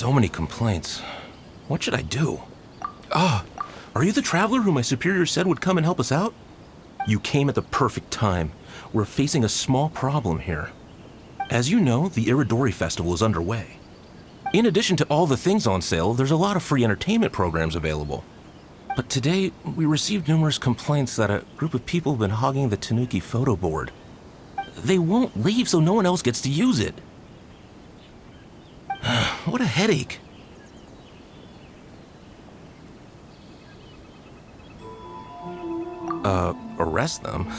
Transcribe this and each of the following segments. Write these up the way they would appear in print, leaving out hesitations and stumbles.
So many complaints. What should I do? Ah, are you the traveler who my superior said would come and help us out? You came at the perfect time. We're facing a small problem here. As you know, the Iridori Festival is underway. In addition to all the things on sale, there's a lot of free entertainment programs available. But today, we received numerous complaints that a group of people have been hogging the Tanuki photo board. They won't leave so no one else gets to use it. What a headache. Arrest them?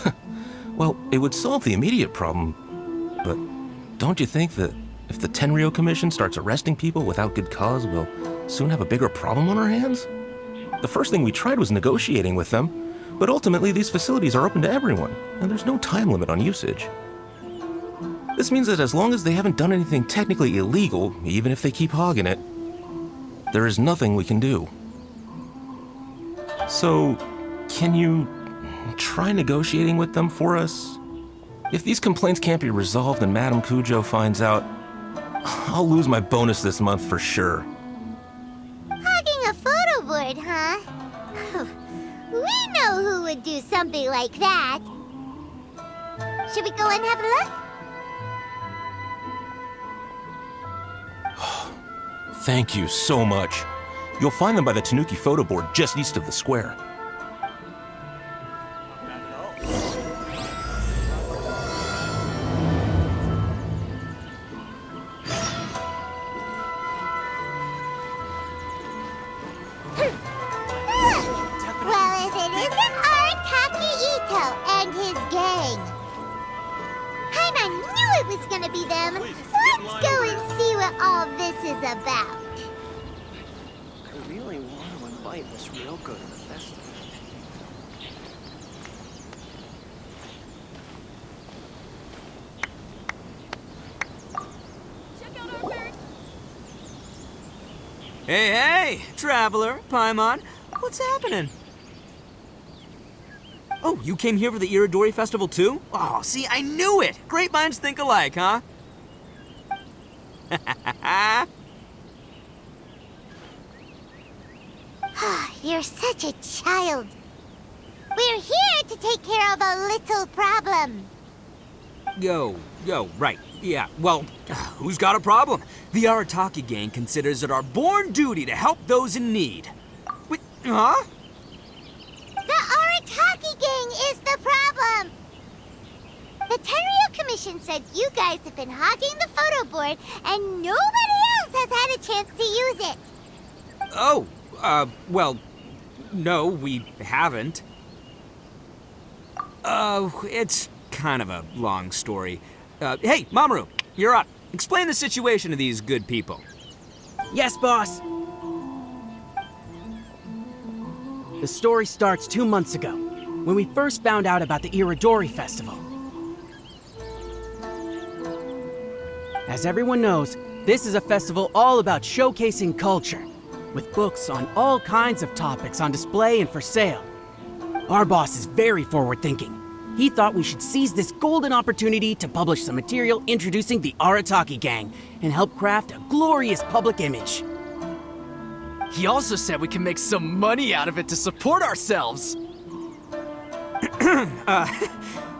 Well, it would solve the immediate problem, but don't you think that if the Tenryo Commission starts arresting people without good cause, we'll soon have a bigger problem on our hands? The first thing we tried was negotiating with them, but ultimately these facilities are open to everyone, and there's no time limit on usage. This means that as long as they haven't done anything technically illegal, even if they keep hogging it, there is nothing we can do. So, can you try negotiating with them for us? If these complaints can't be resolved and Madame Kujo finds out, I'll lose my bonus this month for sure. Hogging a photo board, huh? We know who would do something like that. Should we go and have a look? Thank you so much. You'll find them by the Tanuki photo board just east of the square. Well, if it isn't Arataki Ito and his gang. I knew it was gonna be them. Let's go and see what all this is about. I really want to invite Miss Ryoko to the festival. Hey, traveler, Paimon, what's happening? Oh, you came here for the Iridori Festival too? Oh, see, I knew it! Great minds think alike, huh? You're such a child. We're here to take care of a little problem. Yo, right. Yeah, well, who's got a problem? The Arataki gang considers it our born duty to help those in need. Wait, huh? The Arataki gang is the problem. The Tenryo Commission said you guys have been hogging the photo board and nobody else has had a chance to use it. Oh, well, no, we haven't. It's kind of a long story. Hey, Mamoru, you're up. Explain the situation to these good people. Yes, boss. The story starts 2 months ago, when we first found out about the Iridori Festival. As everyone knows, this is a festival all about showcasing culture, with books on all kinds of topics on display and for sale. Our boss is very forward-thinking. He thought we should seize this golden opportunity to publish some material introducing the Arataki gang and help craft a glorious public image. He also said we can make some money out of it to support ourselves.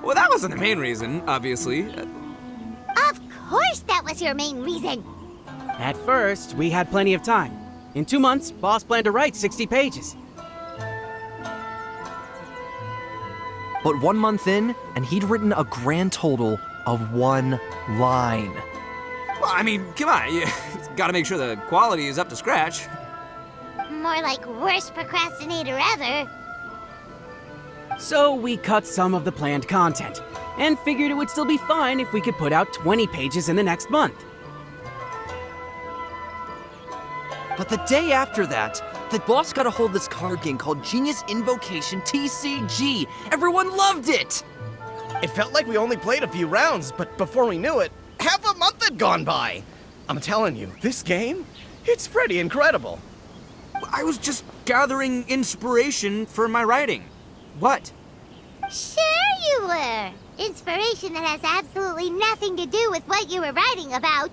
Well, that wasn't the main reason, obviously. Of course that was your main reason. At first, we had plenty of time. In 2 months, boss planned to write 60 pages. But 1 month in, and he'd written a grand total of 1 line. Well, I mean, come on, you gotta make sure the quality is up to scratch. More like worst procrastinator ever. So we cut some of the planned content, and figured it would still be fine if we could put out 20 pages in the next month. But the day after that, the boss got a hold of this card game called Genius Invocation TCG. Everyone loved it! It felt like we only played a few rounds, but before we knew it, half a month had gone by. I'm telling you, this game, it's pretty incredible. I was just gathering inspiration for my writing. What? Sure you were. Inspiration that has absolutely nothing to do with what you were writing about.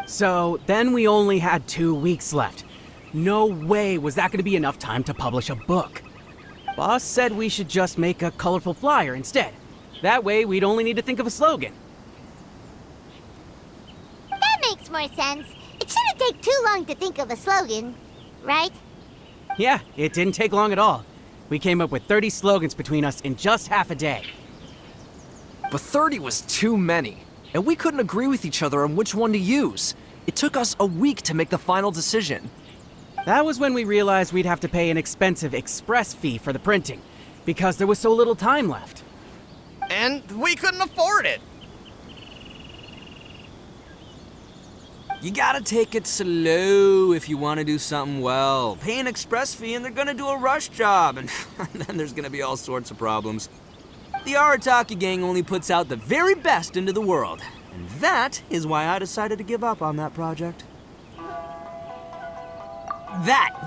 So then we only had 2 weeks left. No way was that going to be enough time to publish a book. Boss said we should just make a colorful flyer instead. That way we'd only need to think of a slogan. That makes more sense. It shouldn't take too long to think of a slogan, right? Yeah, it didn't take long at all. We came up with 30 slogans between us in just half a day. But 30 was too many, and we couldn't agree with each other on which one to use. It took us a week to make the final decision. That was when we realized we'd have to pay an expensive express fee for the printing, because there was so little time left. And we couldn't afford it. You gotta take it slow if you want to do something well. Pay an express fee and they're gonna do a rush job, and then there's gonna be all sorts of problems. The Arataki gang only puts out the very best into the world, and that is why I decided to give up on that project.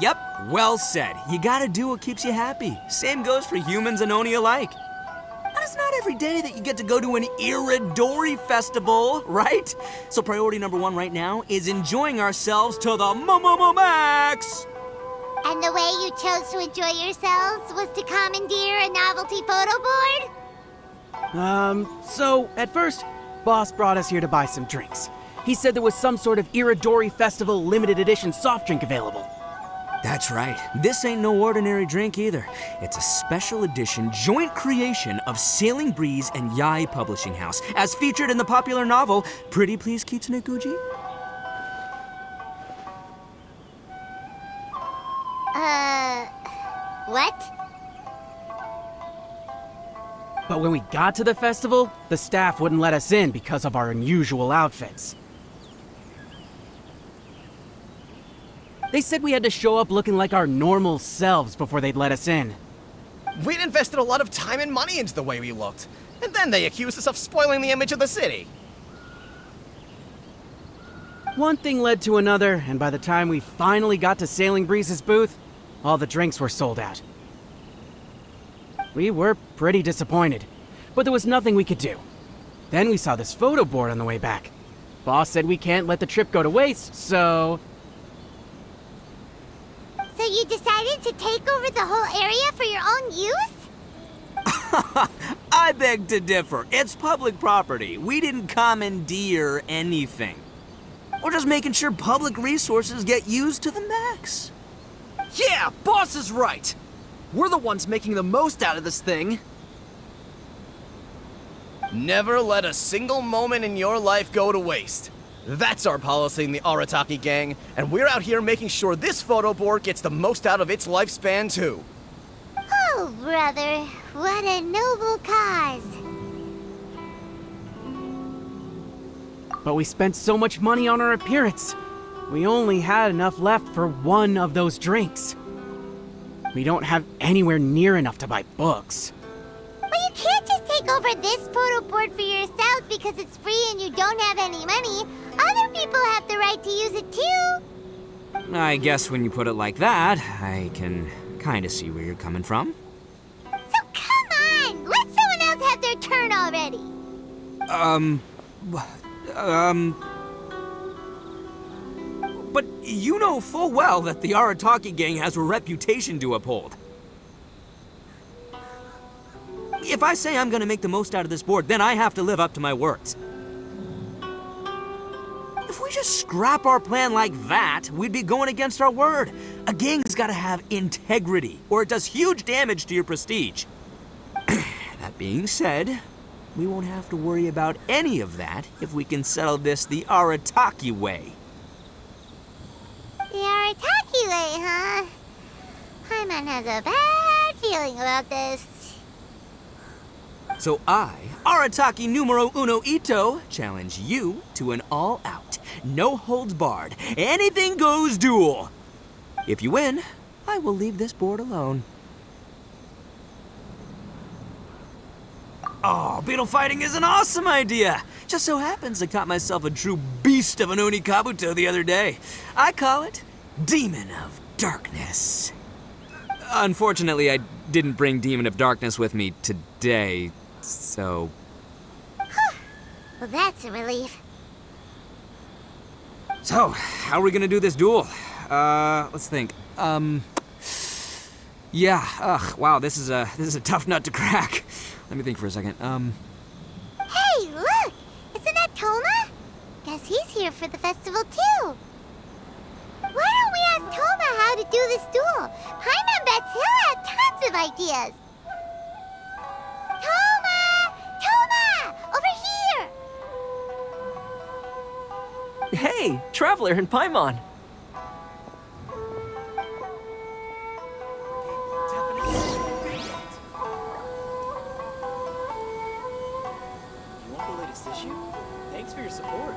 Yep, well said. You gotta do what keeps you happy. Same goes for humans and Oni alike. And it's not every day that you get to go to an Iridori festival, right? So priority number 1 right now is enjoying ourselves to the max! And the way you chose to enjoy yourselves was to commandeer a novelty photo board? So at first, Boss brought us here to buy some drinks. He said there was some sort of Iridori Festival limited edition soft drink available. That's right. This ain't no ordinary drink either. It's a special edition joint creation of Sailing Breeze and Yai Publishing House, as featured in the popular novel Pretty Please Kitsune Guji. What? But when we got to the festival, the staff wouldn't let us in because of our unusual outfits. They said we had to show up looking like our normal selves before they'd let us in. We'd invested a lot of time and money into the way we looked, and then they accused us of spoiling the image of the city. One thing led to another, and by the time we finally got to Sailing Breeze's booth, all the drinks were sold out. We were pretty disappointed, but there was nothing we could do. Then we saw this photo board on the way back. Boss said we can't let the trip go to waste, so... So you decided to take over the whole area for your own use? I beg to differ. It's public property. We didn't commandeer anything. We're just making sure public resources get used to the max. Yeah, Boss is right! We're the ones making the most out of this thing. Never let a single moment in your life go to waste. That's our policy in the Arataki gang, and we're out here making sure this photo board gets the most out of its lifespan, too. Oh, brother, what a noble cause. But we spent so much money on our appearance. We only had enough left for one of those drinks. We don't have anywhere near enough to buy books. Well, you can't just take over this photo board for yourselves because it's free and you don't have any money. Other people have the right to use it too. I guess when you put it like that, I can kind of see where you're coming from. So come on, let someone else have their turn already. But you know full well that the Arataki gang has a reputation to uphold. If I say I'm gonna make the most out of this board, then I have to live up to my words. If we just scrap our plan like that, we'd be going against our word. A gang's gotta have integrity, or it does huge damage to your prestige. That being said, we won't have to worry about any of that if we can settle this the Arataki way. The Arataki way, huh? Paimon has a bad feeling about this. So I, Arataki numero uno Ito, challenge you to an all-out, no-holds-barred, anything-goes duel. If you win, I will leave this board alone. Oh, beetle fighting is an awesome idea! Just so happens I caught myself a true beast of an Oni Kabuto the other day. I call it Demon of Darkness. Unfortunately, I didn't bring Demon of Darkness with me today, so... Well, that's a relief. So, how are we gonna do this duel? Let's think. Yeah, wow, this is a tough nut to crack. Let me think for a second. Hey, look! Isn't that Toma? Guess he's here for the festival too. Why don't we ask Toma how to do this duel? Paimon bets he'll have tons of ideas. Toma! Toma! Over here! Hey, Traveler and Paimon. You want the latest issue? Thanks for your support.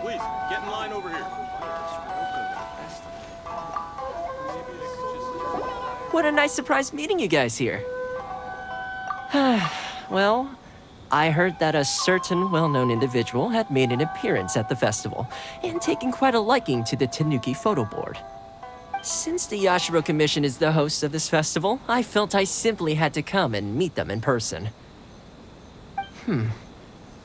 Please, get in line over here. What a nice surprise meeting you guys here. Well, I heard that a certain well-known individual had made an appearance at the festival and taken quite a liking to the Tanuki photo board. Since the Yashiro Commission is the host of this festival, I felt I simply had to come and meet them in person.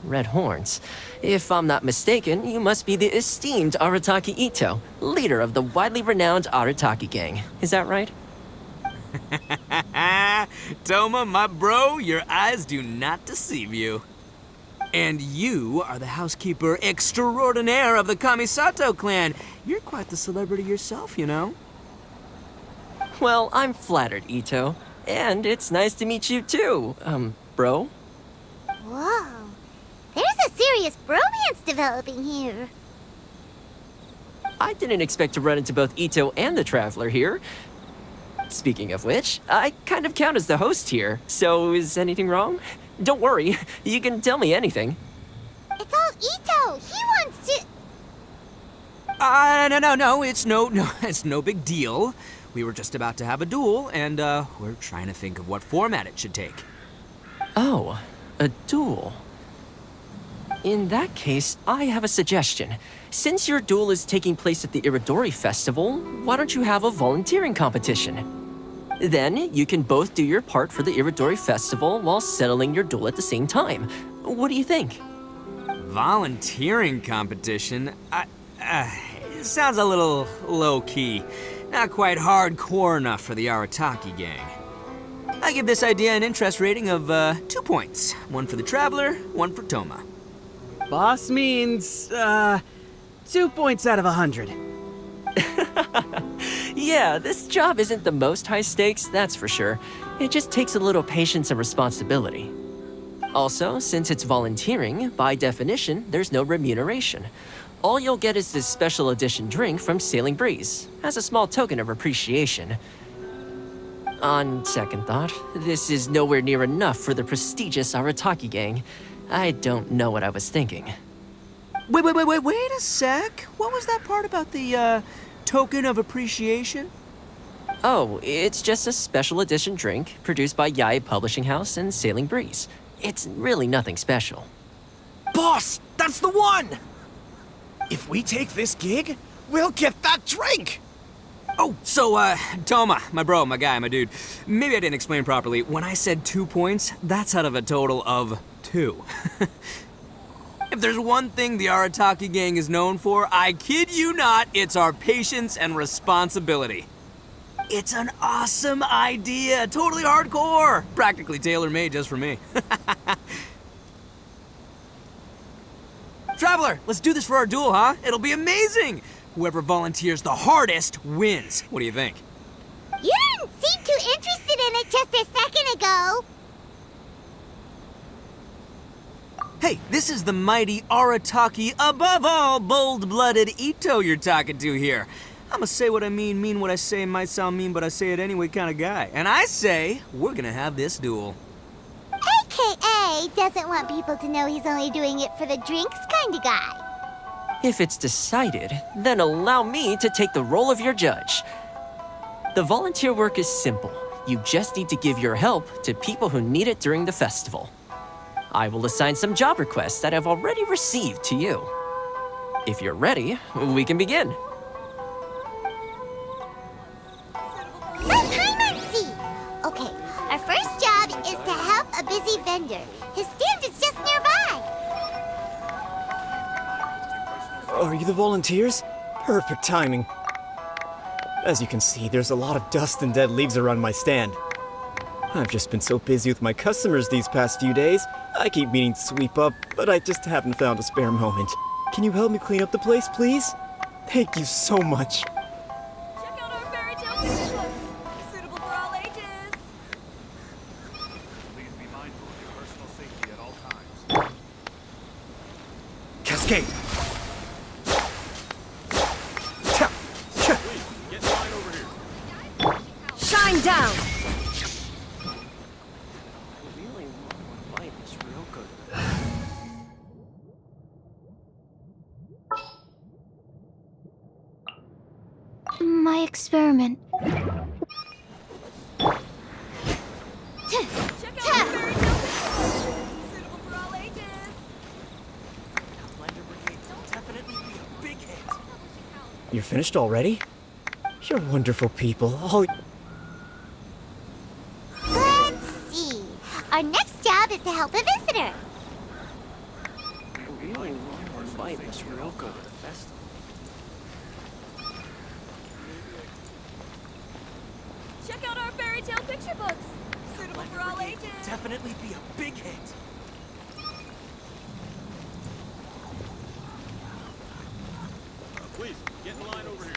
Red horns. If I'm not mistaken, you must be the esteemed Arataki Ito, leader of the widely renowned Arataki gang. Is that right? Toma, my bro, your eyes do not deceive you. And you are the housekeeper extraordinaire of the Kamisato clan. You're quite the celebrity yourself, you know. Well, I'm flattered, Ito. And it's nice to meet you too, bro. Whoa. There's a serious bromance developing here. I didn't expect to run into both Ito and the Traveler here. Speaking of which, I kind of count as the host here, so is anything wrong? Don't worry, you can tell me anything. It's all Ito. He wants to... No, it's it's no big deal. We were just about to have a duel, and, we're trying to think of what format it should take. Oh, a duel. In that case, I have a suggestion. Since your duel is taking place at the Iridori Festival, why don't you have a volunteering competition? Then you can both do your part for the Iridori Festival while settling your duel at the same time. What do you think? Volunteering competition? It sounds a little low-key. Not quite hardcore enough for the Arataki gang. I give this idea an interest rating of 2 points. One for the Traveler, one for Toma. Boss means, 2 points out of 100. Yeah, this job isn't the most high stakes, that's for sure. It just takes a little patience and responsibility. Also, since it's volunteering, by definition, there's no remuneration. All you'll get is this special edition drink from Sailing Breeze, as a small token of appreciation. On second thought, this is nowhere near enough for the prestigious Arataki gang. I don't know what I was thinking. Wait a sec. What was that part about the, token of appreciation? Oh, it's just a special edition drink produced by Yae Publishing House and Sailing Breeze. It's really nothing special. Boss, that's the one! If we take this gig, we'll get that drink! Oh, so, Toma, my bro, my guy, my dude. Maybe I didn't explain properly. When I said 2 points, that's out of a total of 2. If there's one thing the Arataki gang is known for, I kid you not, it's our patience and responsibility. It's an awesome idea, totally hardcore, practically tailor-made just for me. Traveler, let's do this for our duel, huh? It'll be amazing! Whoever volunteers the hardest wins. What do you think? You didn't seem too interested in it just a second ago. Hey, this is the mighty Arataki, above all bold-blooded Ito you're talking to here. I'ma say what I mean what I say, might sound mean, but I say it anyway kind of guy. And I say, we're gonna have this duel. AKA doesn't want people to know he's only doing it for the drinks kind of guy. If it's decided, then allow me to take the role of your judge. The volunteer work is simple. You just need to give your help to people who need it during the festival. I will assign some job requests that I've already received to you. If you're ready, we can begin. Let Paimon see. Okay, vendor. His stand is just nearby. Are you the volunteers? Perfect timing. As you can see, there's a lot of dust and dead leaves around my stand. I've just been so busy with my customers these past few days. I keep meaning to sweep up, but I just haven't found a spare moment. Can you help me clean up the place, please? Thank you so much. Check out our fairy tale picture books. Suitable for all ages. Please be mindful of your personal safety at all times. Cascade! Get in line over here. Shine down. Really want to light this real good. My experiment. Check out our fairy tale picture books. Suitable for all ages. Outlander Brigade will definitely be a big hit. You're finished already? You're wonderful people. Oh, Let's see. Our next job is to help a visitor. I really want to light this real good at the festival. Check out our fairy tale picture books. Suitable for all ages. Definitely be a big hit. Please, get in line over here.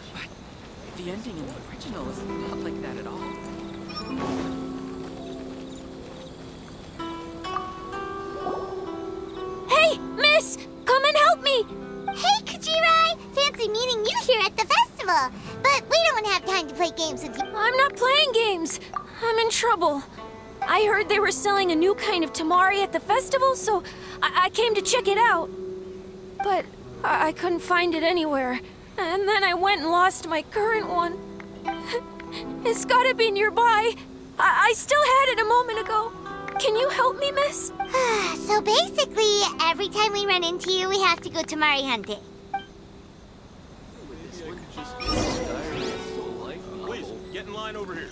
The ending in the original is not like that at all. Hey, miss! Come and help me! Hey, Kajirai! Fancy meeting you here at the festival. But we don't have time to play games with you. I'm not playing games. I'm in trouble. I heard they were selling a new kind of tamari at the festival, so I came to check it out. But I couldn't find it anywhere. And then I went and lost my current one. It's gotta be nearby. I still had it a moment ago. Can you help me, miss? So basically, every time we run into you, we have to go tamari hunting. Please, get in line over here.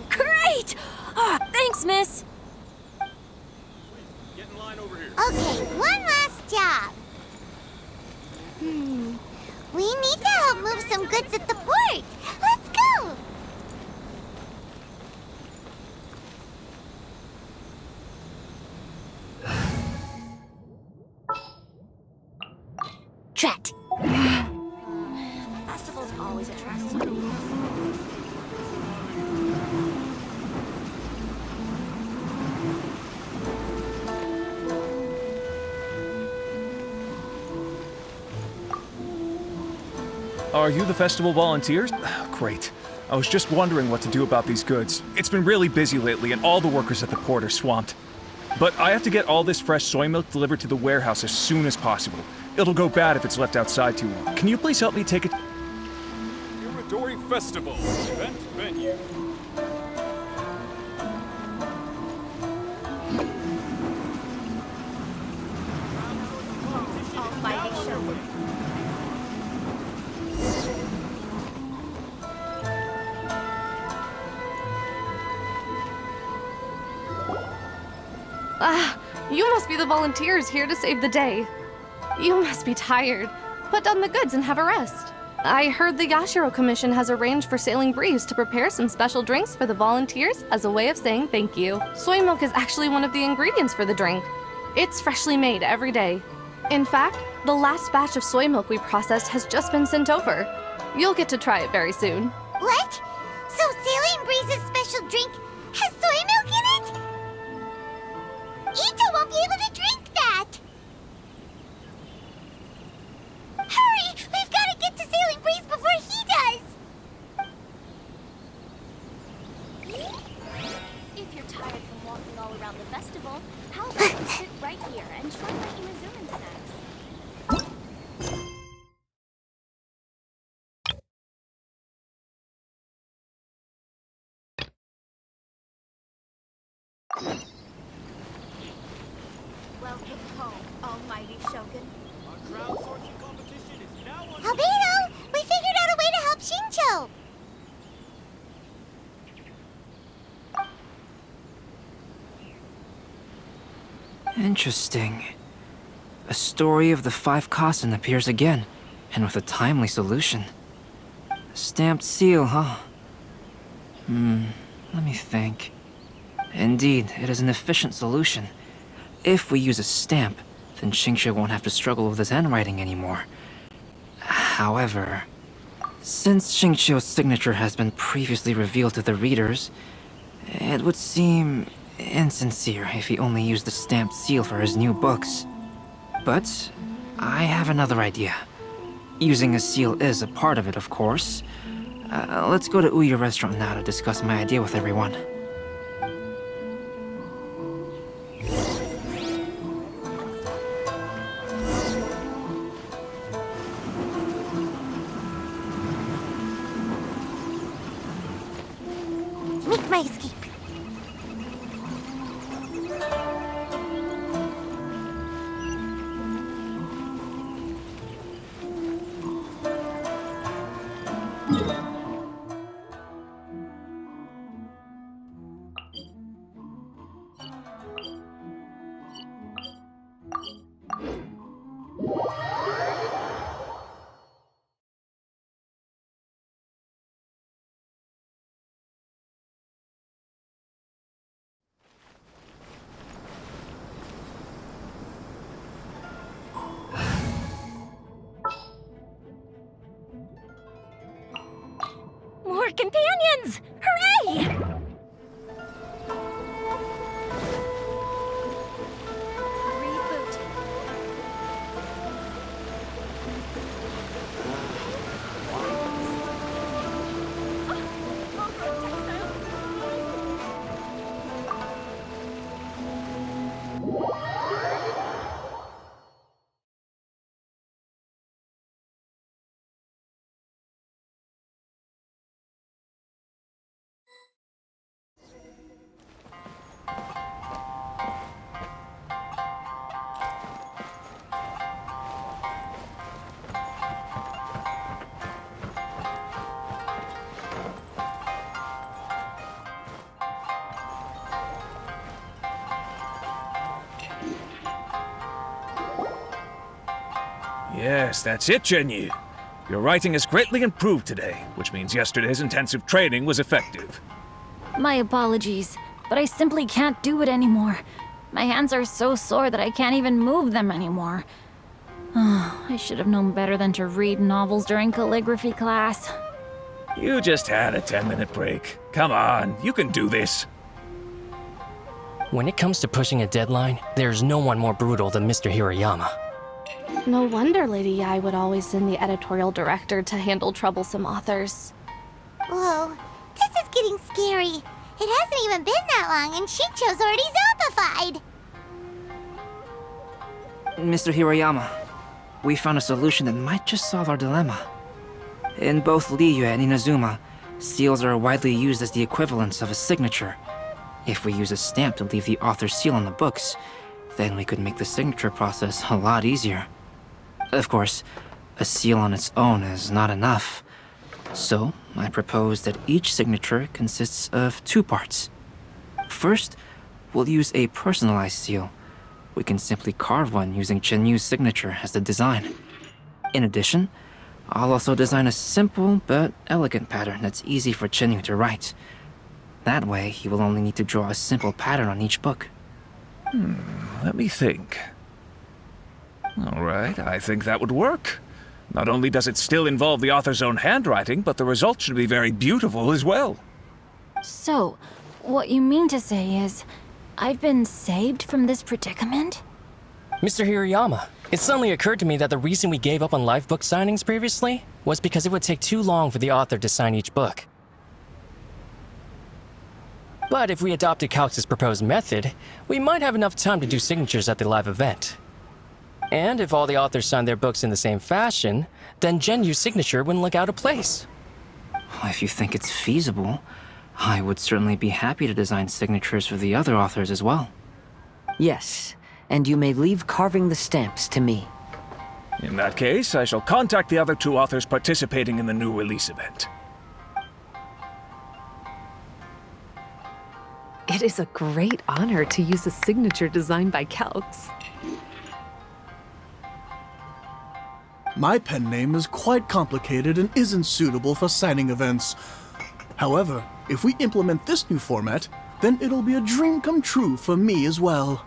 Great! Thanks, miss. Get in line over here. Okay, one last job. We need to help move some goods at the port. Let's go! Drat. Festivals always attract Are you the festival volunteers? Great. I was just wondering what to do about these goods. It's been really busy lately, and all the workers at the port are swamped. But I have to get all this fresh soy milk delivered to the warehouse as soon as possible. It'll go bad if it's left outside too long. Can you please help me take it? Iridori Festival, event venue. You must be the volunteers here to save the day. You must be tired. Put down the goods and have a rest. I heard the Yashiro Commission has arranged for Sailing Breeze to prepare some special drinks for the volunteers as a way of saying thank you. Soy milk is actually one of the ingredients for the drink. It's freshly made every day. In fact, the last batch of soy milk we processed has just been sent over. You'll get to try it very soon. What? So Sailing Breeze's special drink has soy milk in it? Ito won't be able to drink that! Hurry! We've got to get to Sailing Breeze before he does! If you're tired from walking all around the festival, how about you sit right here and try my Imazuman snacks? Welcome home, almighty Shogun. Our crowdsourcing competition is now on. Albedo, we figured out a way to help Shincho. Interesting. A story of the 5 Kasen appears again, and with a timely solution. A stamped seal, huh? Let me think. Indeed, it is an efficient solution. If we use a stamp, then Xingqiu won't have to struggle with his handwriting anymore. However, since Xingqiu's signature has been previously revealed to the readers, it would seem insincere if he only used the stamped seal for his new books. But I have another idea. Using a seal is a part of it, of course. Let's go to Ouya restaurant now to discuss my idea with everyone. Make my escape. More companions! Hooray! Reboot. Yes, that's it, Zhenyu. Your writing has greatly improved today, which means yesterday's intensive training was effective. My apologies, but I simply can't do it anymore. My hands are so sore that I can't even move them anymore. I should have known better than to read novels during calligraphy class. You just had a 10-minute break. Come on, you can do this. When it comes to pushing a deadline, there's no one more brutal than Mr. Hirayama. No wonder Lady Yai would always send the editorial director to handle troublesome authors. Whoa, this is getting scary. It hasn't even been that long and Shincho's already zombified. Mr. Hirayama, we found a solution that might just solve our dilemma. In both Liyue and Inazuma, seals are widely used as the equivalents of a signature. If we use a stamp to leave the author's seal on the books, then we could make the signature process a lot easier. Of course, a seal on its own is not enough. So, I propose that each signature consists of 2 parts. First, we'll use a personalized seal. We can simply carve one using Chenyu's signature as the design. In addition, I'll also design a simple but elegant pattern that's easy for Chenyu to write. That way, he will only need to draw a simple pattern on each book. Let me think. All right, I think that would work. Not only does it still involve the author's own handwriting, but the result should be very beautiful as well. So, what you mean to say is, I've been saved from this predicament? Mr. Hirayama, it suddenly occurred to me that the reason we gave up on live book signings previously was because it would take too long for the author to sign each book. But if we adopted Calx's proposed method, we might have enough time to do signatures at the live event. And if all the authors signed their books in the same fashion, then Genyu's signature wouldn't look out of place. If you think it's feasible, I would certainly be happy to design signatures for the other authors as well. Yes, and you may leave carving the stamps to me. In that case, I shall contact the other 2 authors participating in the new release event. It is a great honor to use a signature designed by Calx. My pen name is quite complicated and isn't suitable for signing events. However, if we implement this new format, then it'll be a dream come true for me as well.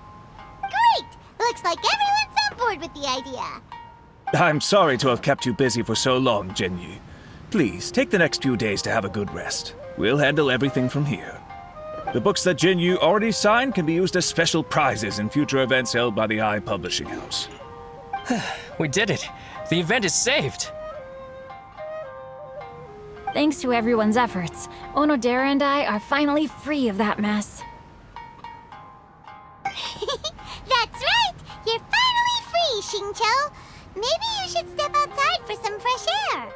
Great! Looks like everyone's on board with the idea. I'm sorry to have kept you busy for so long, Jinyu. Please, take the next few days to have a good rest. We'll handle everything from here. The books that Jinyu already signed can be used as special prizes in future events held by the Eye Publishing House. We did it! The event is saved! Thanks to everyone's efforts, Onodera and I are finally free of that mess. That's right! You're finally free, Xingqiu! Maybe you should step outside for some fresh air.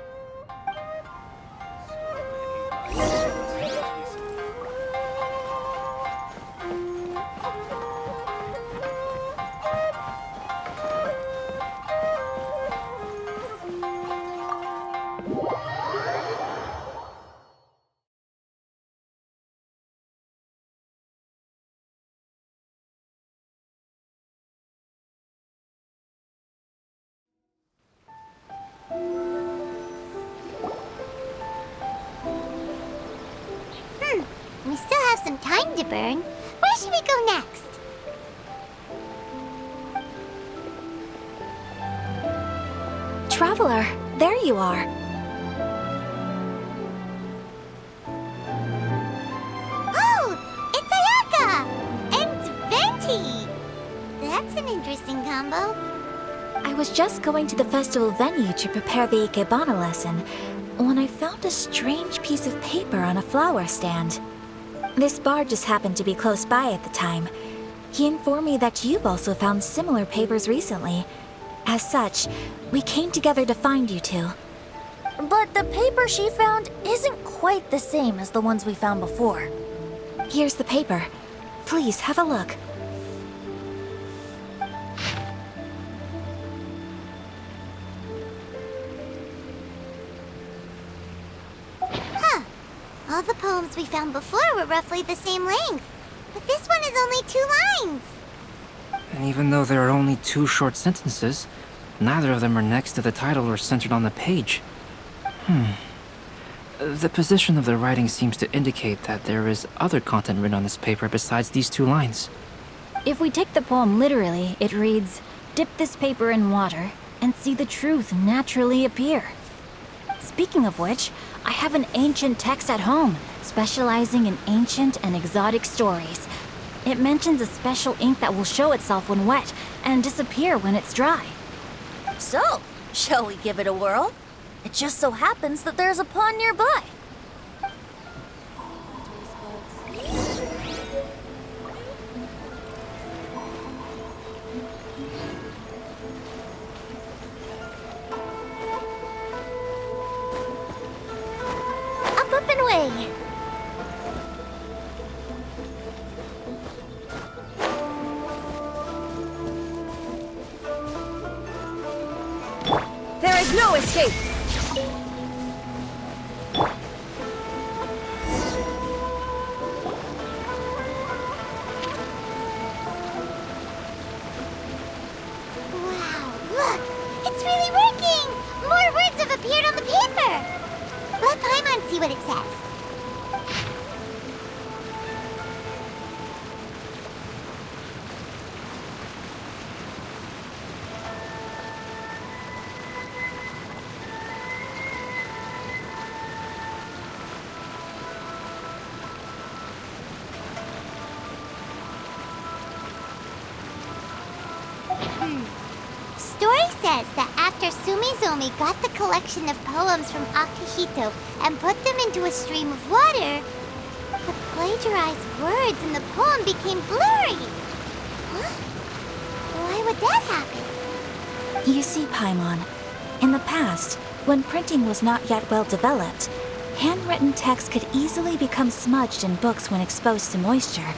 We still have some time to burn. Where should we go next? Traveler, there you are. Oh, it's Ayaka! And Venti! That's an interesting combo. I was just going to the festival venue to prepare the Ikebana lesson when I found a strange piece of paper on a flower stand. This bard just happened to be close by at the time. He informed me that you've also found similar papers recently. As such, we came together to find you two. But the paper she found isn't quite the same as the ones we found before. Here's the paper. Please have a look. Huh. All the poems we found before were roughly the same length. But this one is only 2 lines. And even though there are only 2 short sentences, neither of them are next to the title or centered on the page. The position of the writing seems to indicate that there is other content written on this paper besides these 2 lines. If we take the poem literally, it reads, "Dip this paper in water and see the truth naturally appear." Speaking of which, I have an ancient text at home, specializing in ancient and exotic stories. It mentions a special ink that will show itself when wet and disappear when it's dry. So, shall we give it a whirl? It just so happens that there's a pond nearby. Up and away. There is no escape! Wow, look! It's really working! More words have appeared on the paper! Let Paimon see what it says. Story says that after Sumizomi got the collection of poems from Akihito and put them into a stream of water, the plagiarized words in the poem became blurry. Huh? Why would that happen? You see, Paimon, in the past, when printing was not yet well developed, Handwritten text could easily become smudged in books when exposed to moisture.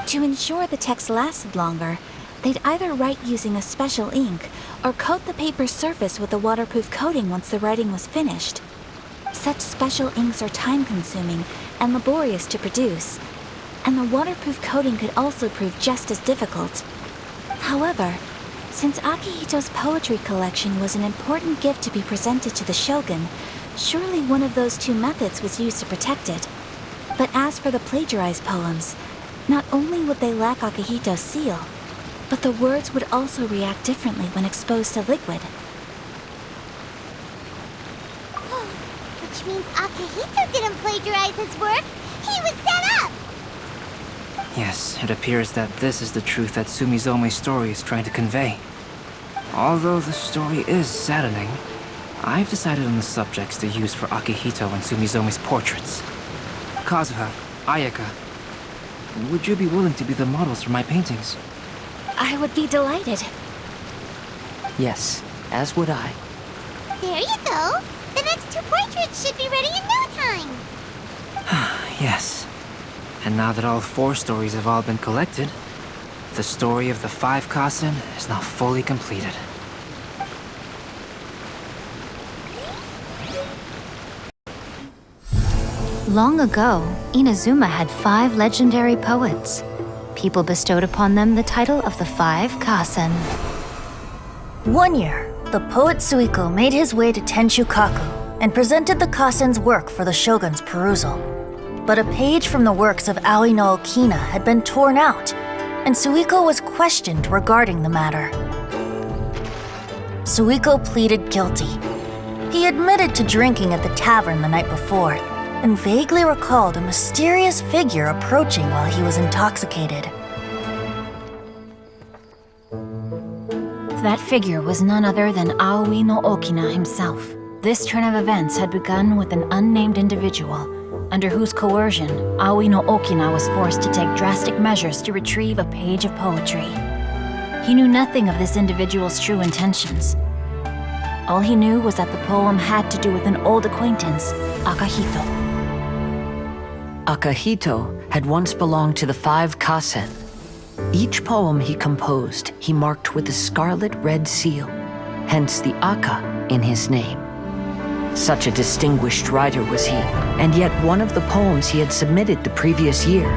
To ensure the text lasted longer, they'd either write using a special ink or coat the paper's surface with a waterproof coating once the writing was finished. Such special inks are time-consuming and laborious to produce, and the waterproof coating could also prove just as difficult. However, since Akihito's poetry collection was an important gift to be presented to the shogun, surely one of those two methods was used to protect it. But as for the plagiarized poems, not only would they lack Akihito's seal, but the words would also react differently when exposed to liquid. Which means Akihito didn't plagiarize his work. He was set up! Yes, it appears that this is the truth that Sumizome's story is trying to convey. Although the story is saddening, I've decided on the subjects to use for Akihito and Sumizome's portraits. Kazuha, Ayaka, would you be willing to be the models for my paintings? I would be delighted. Yes, as would I. There you go. The next 2 portraits should be ready in no time. Yes. And now that all 4 stories have all been collected, the story of the 5 Kasen is now fully completed. Long ago, Inazuma had 5 legendary poets. People bestowed upon them the title of the 5 Kasen. One year, the poet Suiko made his way to Tenshukaku and presented the Kasen's work for the shogun's perusal. But a page from the works of Aoi no Okina had been torn out, and Suiko was questioned regarding the matter. Suiko pleaded guilty. He admitted to drinking at the tavern the night before, and vaguely recalled a mysterious figure approaching while he was intoxicated. That figure was none other than Aoi no Okina himself. This turn of events had begun with an unnamed individual, under whose coercion, Aoi no Okina was forced to take drastic measures to retrieve a page of poetry. He knew nothing of this individual's true intentions. All he knew was that the poem had to do with an old acquaintance, Akihito. Akihito had once belonged to the 5 Kasen. Each poem he composed, he marked with a scarlet red seal, hence the Aka in his name. Such a distinguished writer was he, and yet one of the poems he had submitted the previous year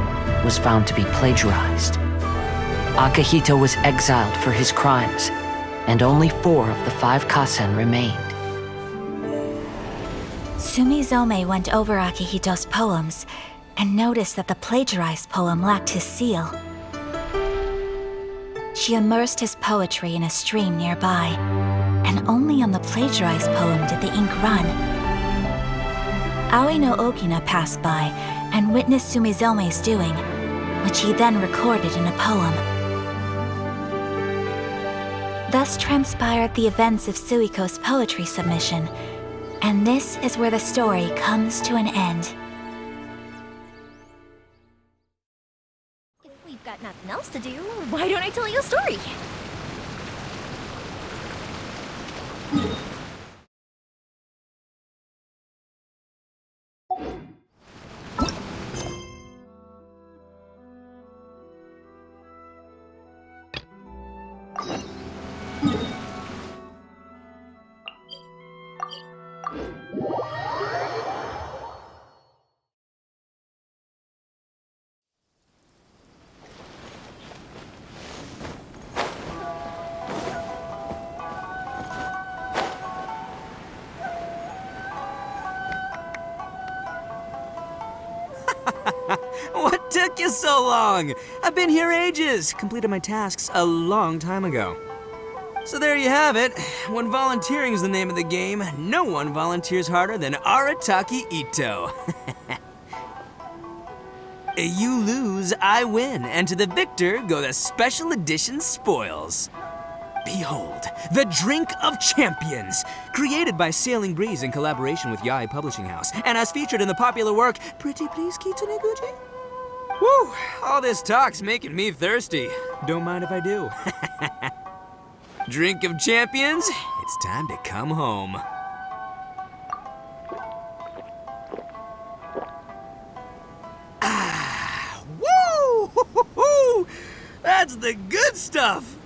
was found to be plagiarized. Akihito was exiled for his crimes, and only 4 of the 5 Kasen remained. Sumizome went over Akihito's poems and noticed that the plagiarized poem lacked his seal. She immersed his poetry in a stream nearby, and only on the plagiarized poem did the ink run. Aoi no Okina passed by and witnessed Sumizome's doing, which he then recorded in a poem. Thus transpired the events of Suiko's poetry submission, and this is where the story comes to an end. If we've got nothing else to do, why don't I tell you a story? What took you so long? I've been here ages. Completed my tasks a long time ago. So there you have it. When volunteering is the name of the game, no one volunteers harder than Arataki Ito. You lose, I win, and to the victor go the special edition spoils. Behold, the Drink of Champions, created by Sailing Breeze in collaboration with Yae Publishing House, and as featured in the popular work, Pretty Please Kitsune Guji? Woo, all this talk's making me thirsty. Don't mind if I do. Drink of Champions, it's time to come home. That's the good stuff!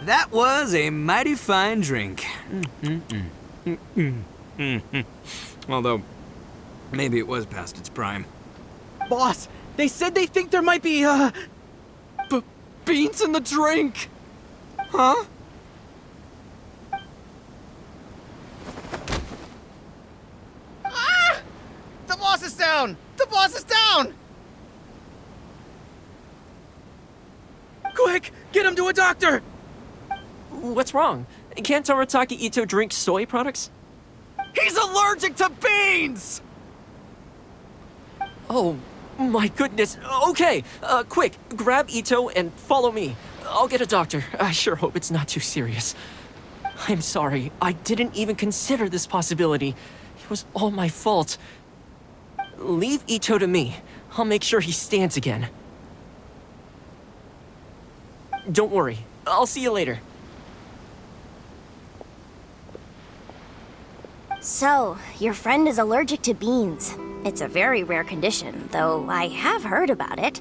That was a mighty fine drink. Although, maybe it was past its prime. Boss, they said they think there might be, beans in the drink! Huh? Ah! The boss is down! The boss is down! Quick, get him to a doctor! What's wrong? Can't Toritaki Ito drink soy products? He's allergic to beans! Oh, my goodness. Okay, quick, grab Ito and follow me. I'll get a doctor. I sure hope it's not too serious. I'm sorry, I didn't even consider this possibility. It was all my fault. Leave Ito to me. I'll make sure he stands again. Don't worry, I'll see you later. So, your friend is allergic to beans. It's a very rare condition, though I have heard about it.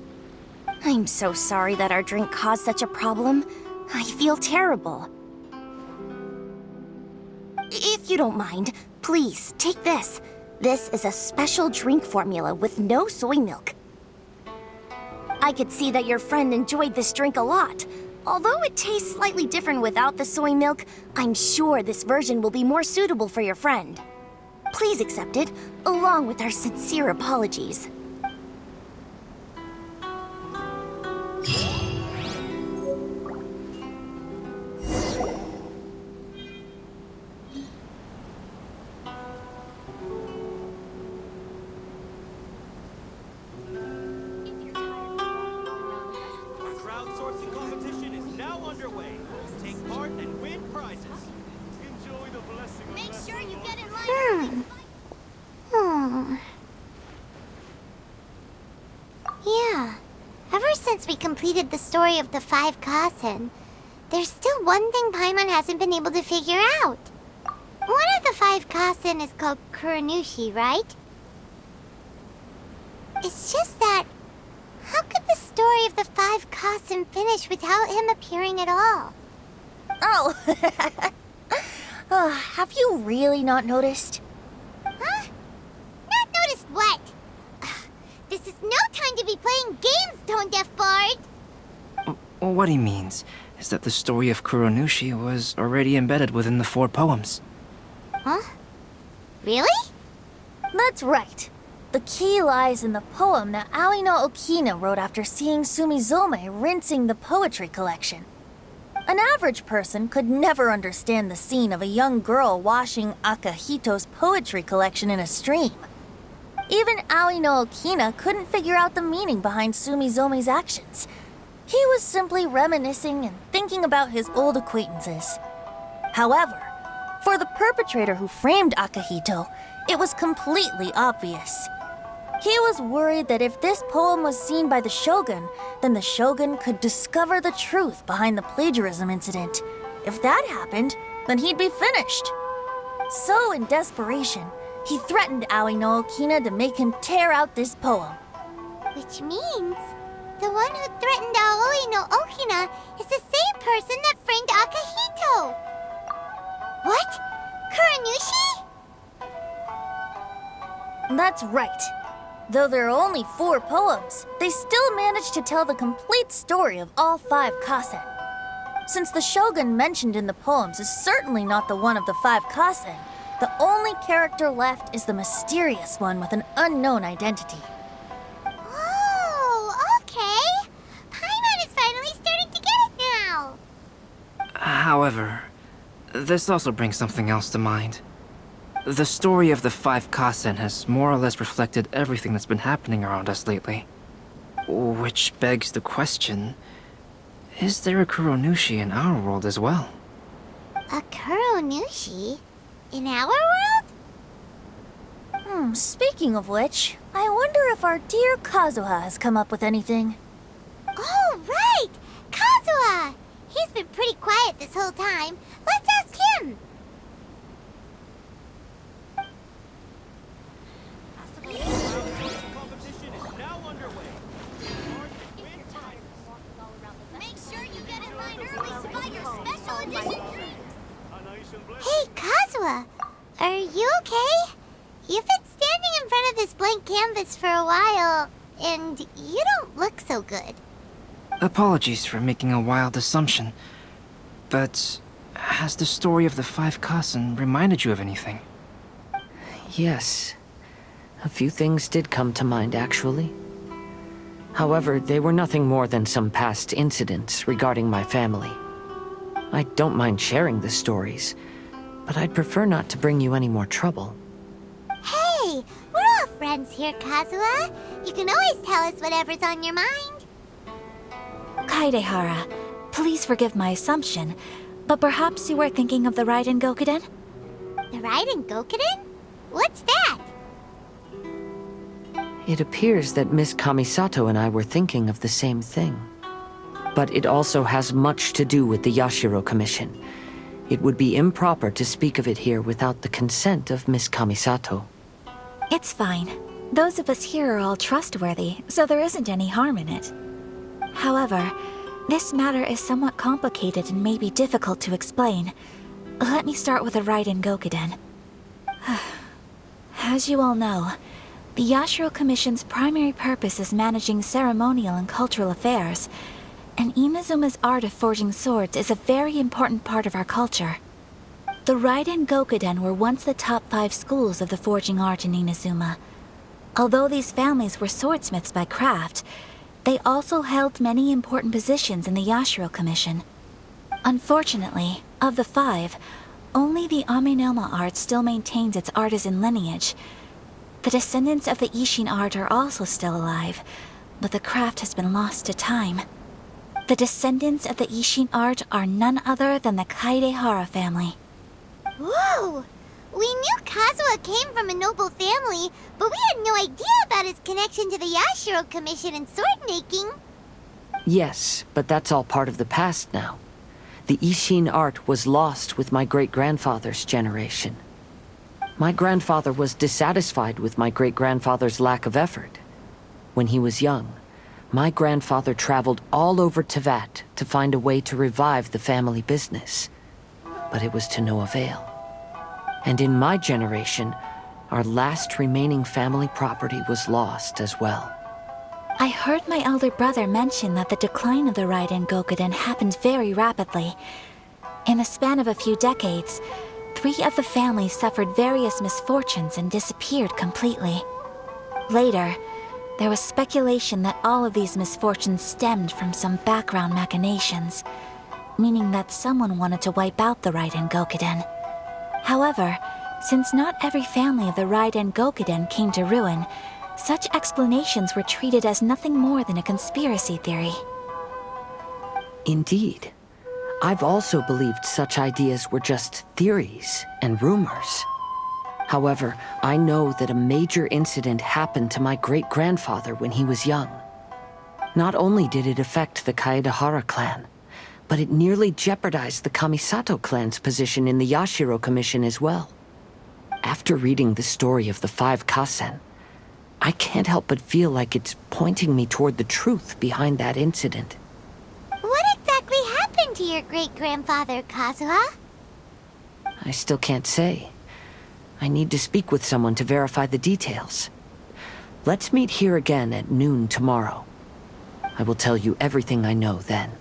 I'm so sorry that our drink caused such a problem. I feel terrible. If you don't mind, please, take this. This is a special drink formula with no soy milk. I could see that your friend enjoyed this drink a lot. Although it tastes slightly different without the soy milk, I'm sure this version will be more suitable for your friend. Please accept it, along with our sincere apologies. Crowdsourcing competition is now underway. Take part and win prizes. Enjoy the blessing. Make sure you get in line. Yeah. Ever since we completed the story of the 5 Kasen, there's still one thing Paimon hasn't been able to figure out. One of the 5 Kasen is called Kuranushi, right? It's just that, how could the story of the 5 Kasen finish without him appearing at all? Oh, have you really not noticed? Huh? Not noticed what? This is no time to be playing games, Tone Deaf Bard! What he means is that the story of Kuronushi was already embedded within the 4 poems. Huh? Really? That's right. The key lies in the poem that Aoi no Okina wrote after seeing Sumizome rinsing the poetry collection. An average person could never understand the scene of a young girl washing Akahito's poetry collection in a stream. Even Aoi no Okina couldn't figure out the meaning behind Sumizome's actions. He was simply reminiscing and thinking about his old acquaintances. However, for the perpetrator who framed Akahito, it was completely obvious. He was worried that if this poem was seen by the Shogun, then the Shogun could discover the truth behind the plagiarism incident. If that happened, then he'd be finished. So, in desperation, he threatened Aoi no Okina to make him tear out this poem. Which means, the one who threatened Aoi no Okina is the same person that framed Akahito! What? Kuranushi? That's right. Though there are only 4 poems, they still managed to tell the complete story of all 5 Kasen. Since the Shogun mentioned in the poems is certainly not the one of the 5 Kasen, the only character left is the mysterious one with an unknown identity. Oh, okay. Paimon is finally starting to get it now. However, this also brings something else to mind. The story of the 5 Kasen has more or less reflected everything that's been happening around us lately. Which begs the question, is there a Kuronushi in our world as well? A Kuranushi? In our world? Speaking of which, I wonder if our dear Kazuha has come up with anything. Oh, right! Kazuha! He's been pretty quiet this whole time. Let's ask him! Crowdsourcing competition is now underway. Take part and win prizes. Kazuha, are you okay? You've been standing in front of this blank canvas for a while, and you don't look so good. Apologies for making a wild assumption, but has the story of the 5 Kasen reminded you of anything? Yes. A few things did come to mind, actually. However, they were nothing more than some past incidents regarding my family. I don't mind sharing the stories, but I'd prefer not to bring you any more trouble. Hey, we're all friends here, Kazuha. You can always tell us whatever's on your mind. Kaidehara, please forgive my assumption, but perhaps you were thinking of the Raiden Gokuden? The Raiden Gokuden? What's that? It appears that Miss Kamisato and I were thinking of the same thing. But it also has much to do with the Yashiro Commission. It would be improper to speak of it here without the consent of Miss Kamisato. It's fine. Those of us here are all trustworthy, so there isn't any harm in it. However, this matter is somewhat complicated and may be difficult to explain. Let me start with the Raiden Gokuden. As you all know, the Yashiro Commission's primary purpose is managing ceremonial and cultural affairs, and Inazuma's art of forging swords is a very important part of our culture. The Raiden Gokuden were once the top 5 schools of the forging art in Inazuma. Although these families were swordsmiths by craft, they also held many important positions in the Yashiro Commission. Unfortunately, of the 5, only the Amenoma art still maintains its artisan lineage. The descendants of the Ishin art are also still alive, but the craft has been lost to time. The descendants of the Ishin art are none other than the Kaidehara family. Whoa! We knew Kazuha came from a noble family, but we had no idea about his connection to the Yashiro Commission and sword making. Yes, but that's all part of the past now. The Ishin art was lost with my great-grandfather's generation. My grandfather was dissatisfied with my great-grandfather's lack of effort. When he was young, my grandfather traveled all over Tevat to find a way to revive the family business. But it was to no avail. And in my generation, our last remaining family property was lost as well. I heard my elder brother mention that the decline of the Raiden Gokuden happened very rapidly. In the span of a few decades, 3 of the families suffered various misfortunes and disappeared completely. Later, there was speculation that all of these misfortunes stemmed from some background machinations, meaning that someone wanted to wipe out the Raiden Gokuden. However, since not every family of the Raiden Gokuden came to ruin, such explanations were treated as nothing more than a conspiracy theory. Indeed. I've also believed such ideas were just theories and rumors. However, I know that a major incident happened to my great-grandfather when he was young. Not only did it affect the Kaedehara clan, but it nearly jeopardized the Kamisato clan's position in the Yashiro Commission as well. After reading the story of the 5 Kasen, I can't help but feel like it's pointing me toward the truth behind that incident. What exactly happened to your great-grandfather, Kazuha? I still can't say. I need to speak with someone to verify the details. Let's meet here again at noon tomorrow. I will tell you everything I know then.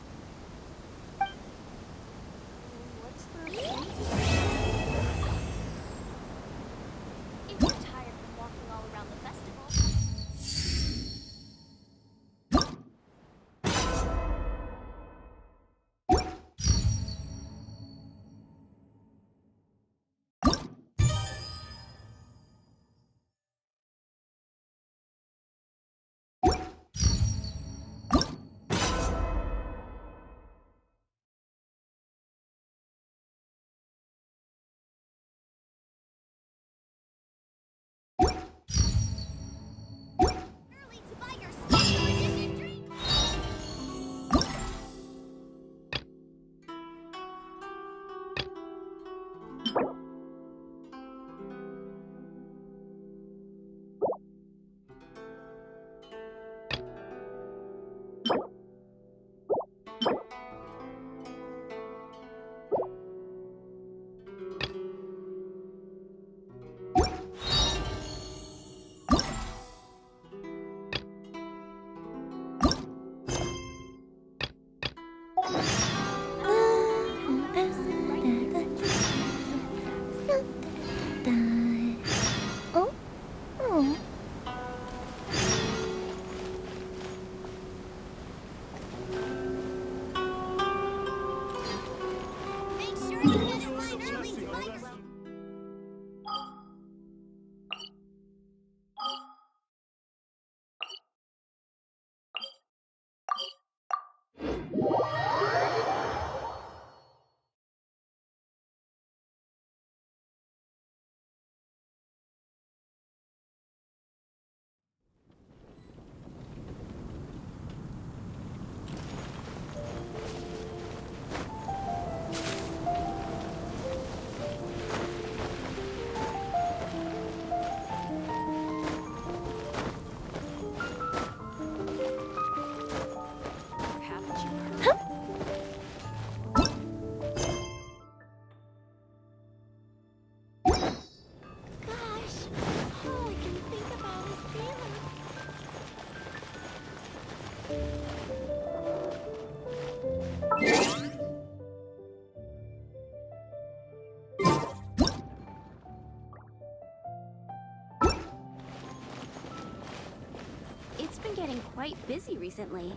getting quite busy recently.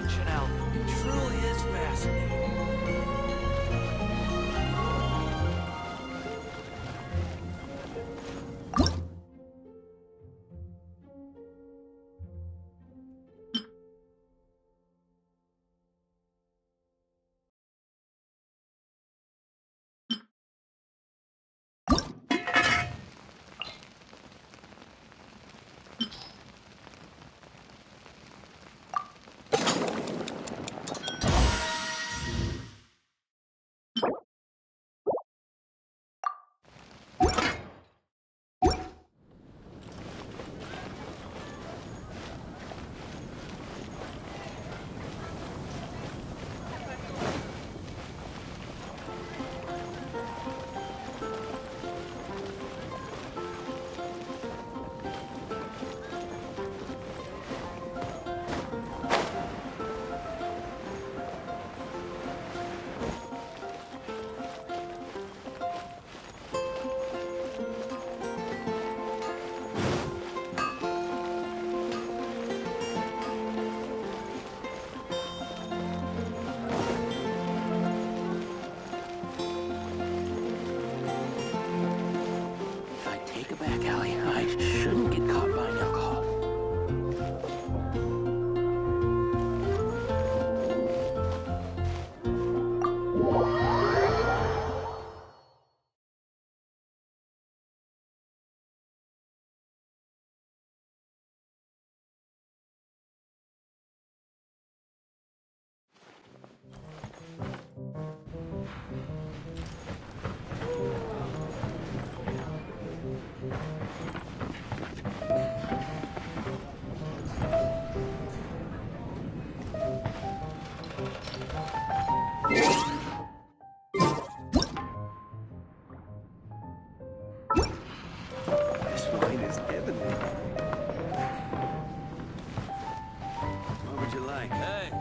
Ancient alchemy truly is fascinating. This wine is heavenly. What would you like? Hey!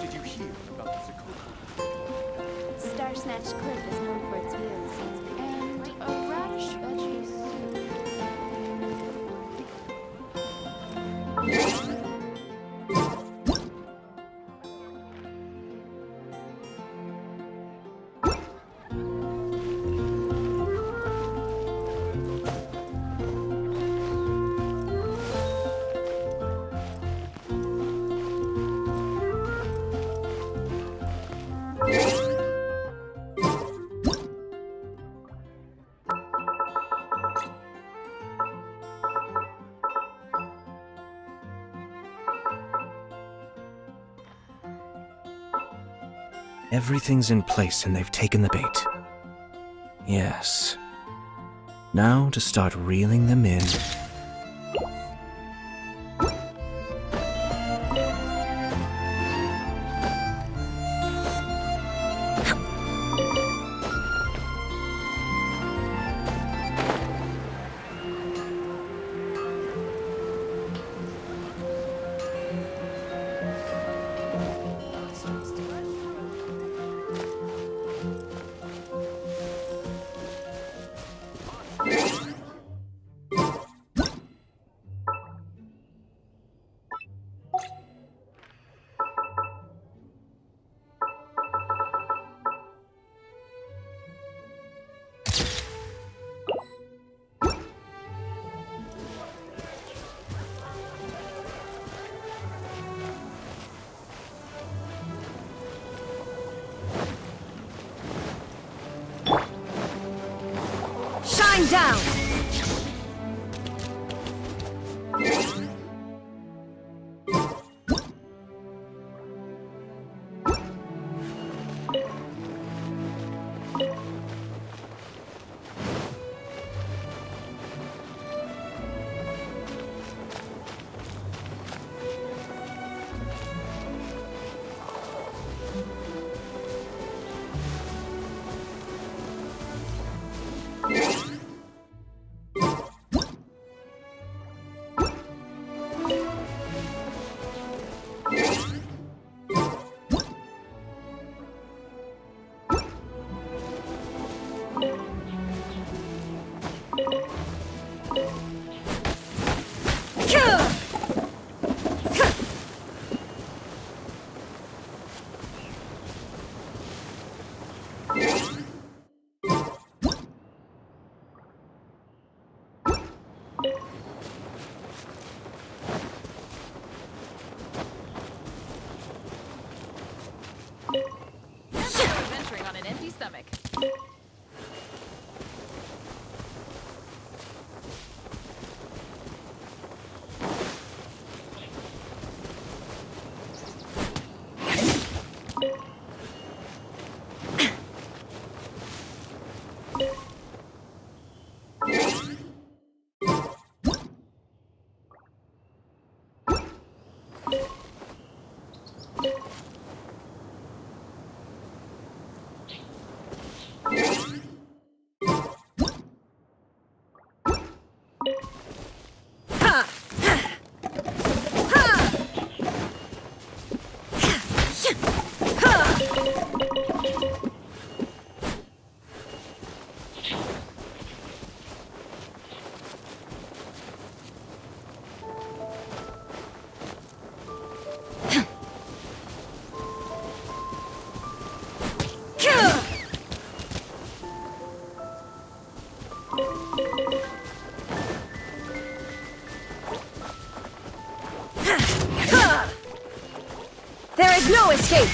Did you hear about the Zakopa? Star Snatch Cliff is known for its views. And a radish veggie Everything's in place and they've taken the bait. Yes. Now to start reeling them in. him down! Adventuring on an empty stomach. There is no escape!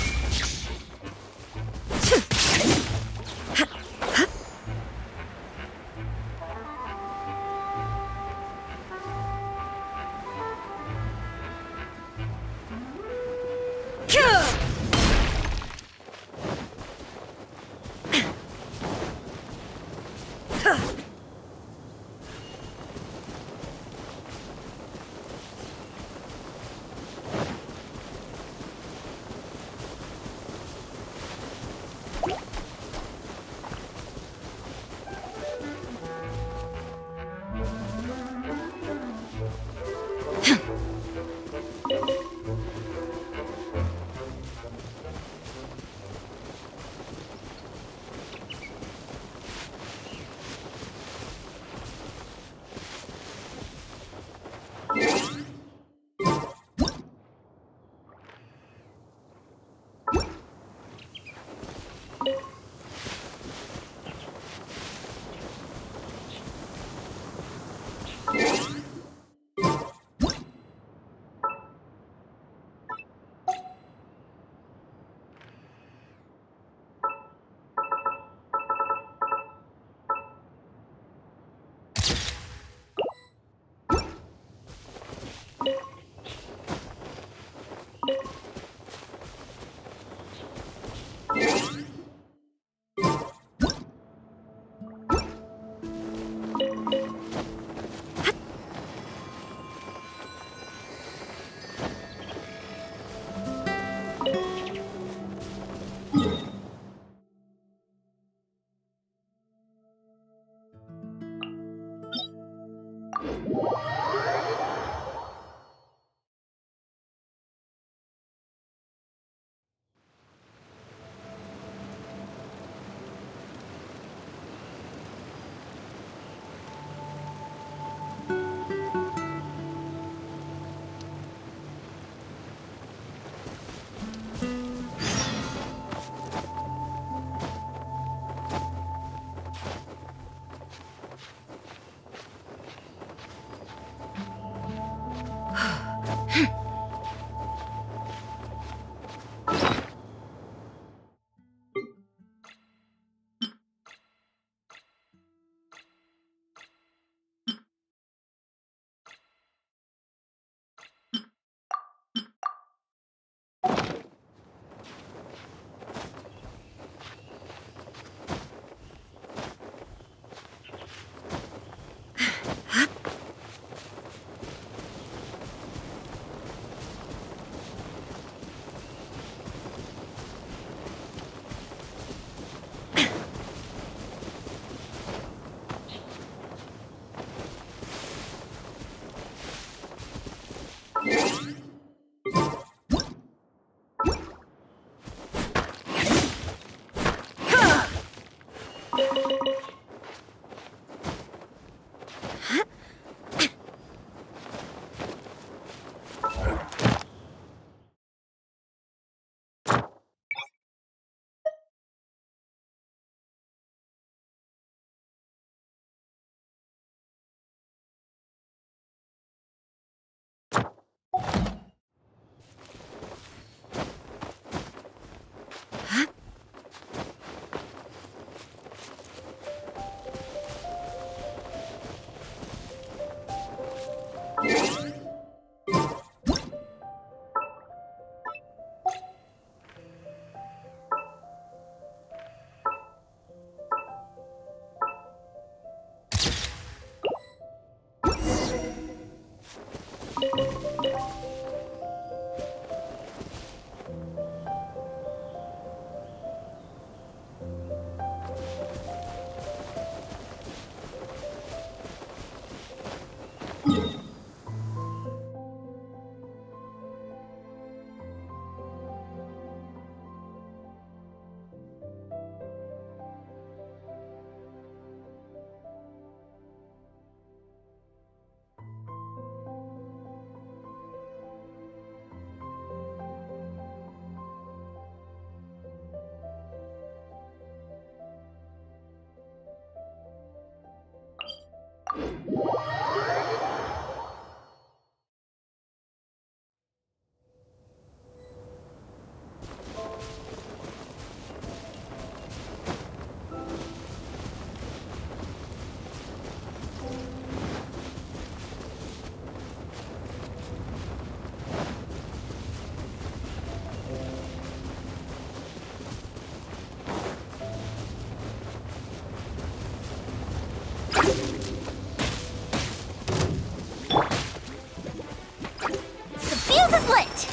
fuse is lit!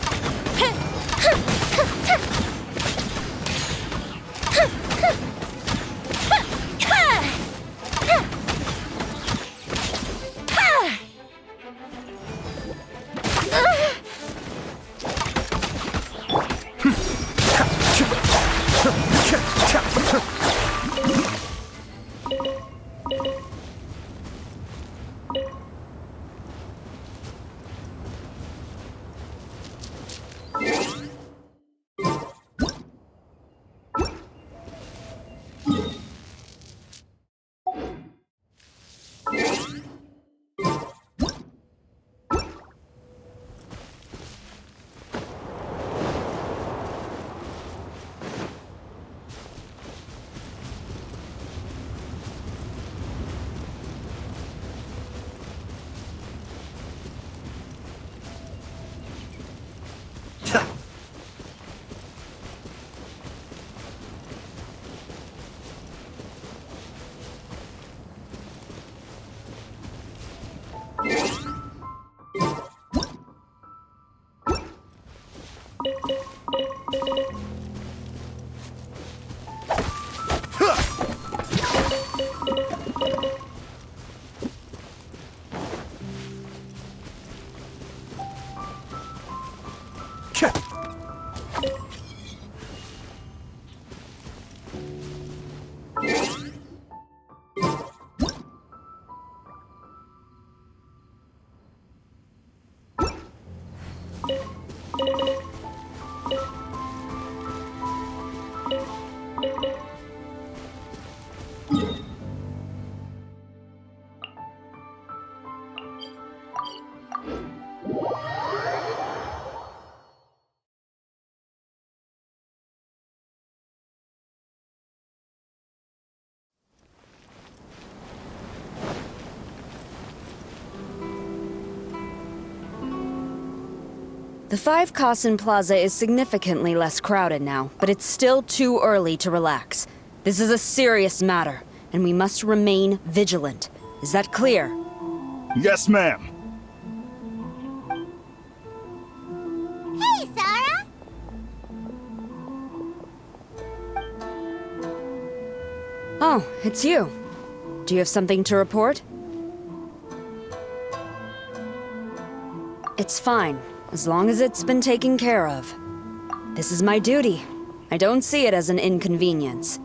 The 5 Kasen Plaza is significantly less crowded now, but it's still too early to relax. This is a serious matter, and we must remain vigilant. Is that clear? Yes, ma'am. Hey, Sarah! Oh, it's you. Do you have something to report? It's fine, as long as it's been taken care of. This is my duty. I don't see it as an inconvenience.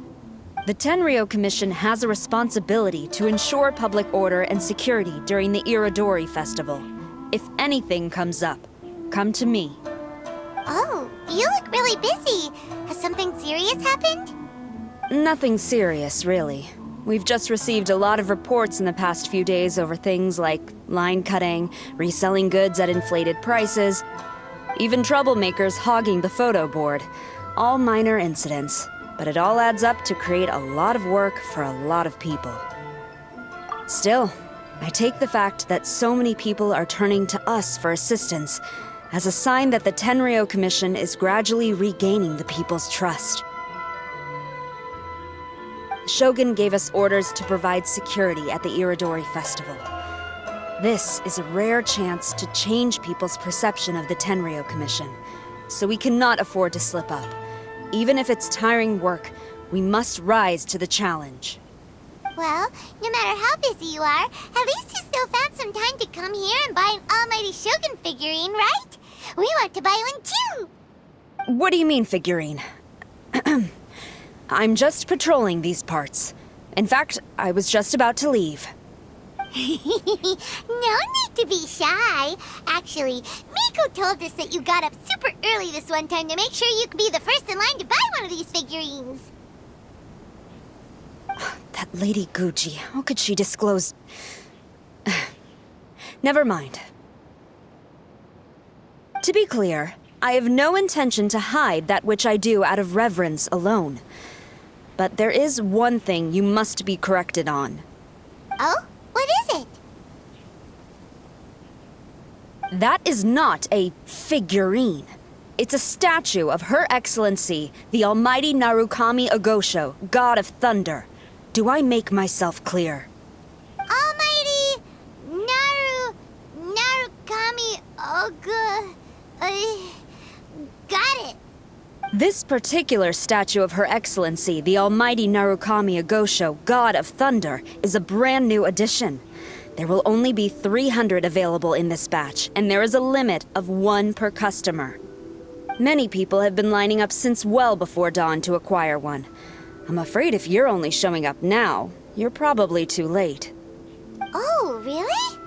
The Tenryo Commission has a responsibility to ensure public order and security during the Irodori Festival. If anything comes up, come to me. Oh, you look really busy. Has something serious happened? Nothing serious, really. We've just received a lot of reports in the past few days over things like line cutting, reselling goods at inflated prices, even troublemakers hogging the photo board. All minor incidents, but it all adds up to create a lot of work for a lot of people. Still, I take the fact that so many people are turning to us for assistance as a sign that the Tenryo Commission is gradually regaining the people's trust. Shogun gave us orders to provide security at the Irodori Festival. This is a rare chance to change people's perception of the Tenryo Commission, so we cannot afford to slip up. Even if it's tiring work, we must rise to the challenge. Well, no matter how busy you are, at least you still found some time to come here and buy an Almighty Shogun figurine, right? We want to buy one too! What do you mean, figurine? I'm just patrolling these parts. In fact, I was just about to leave. No need to be shy. Actually, Miko told us that you got up super early this one time to make sure you could be the first in line to buy one of these figurines. That Lady Gucci, how could she disclose... Never mind. To be clear, I have no intention to hide that which I do out of reverence alone. But there is one thing you must be corrected on. Oh? What is it? That is not a figurine. It's a statue of Her Excellency, the Almighty Narukami Agosho, God of Thunder. Do I make myself clear? Almighty Narukami Oga... Got it. This particular statue of Her Excellency, the Almighty Narukami Agosho, God of Thunder, is a brand new addition. There will only be 300 available in this batch, and there is a limit of 1 per customer. Many people have been lining up since well before dawn to acquire one. I'm afraid if you're only showing up now, you're probably too late. Oh, really?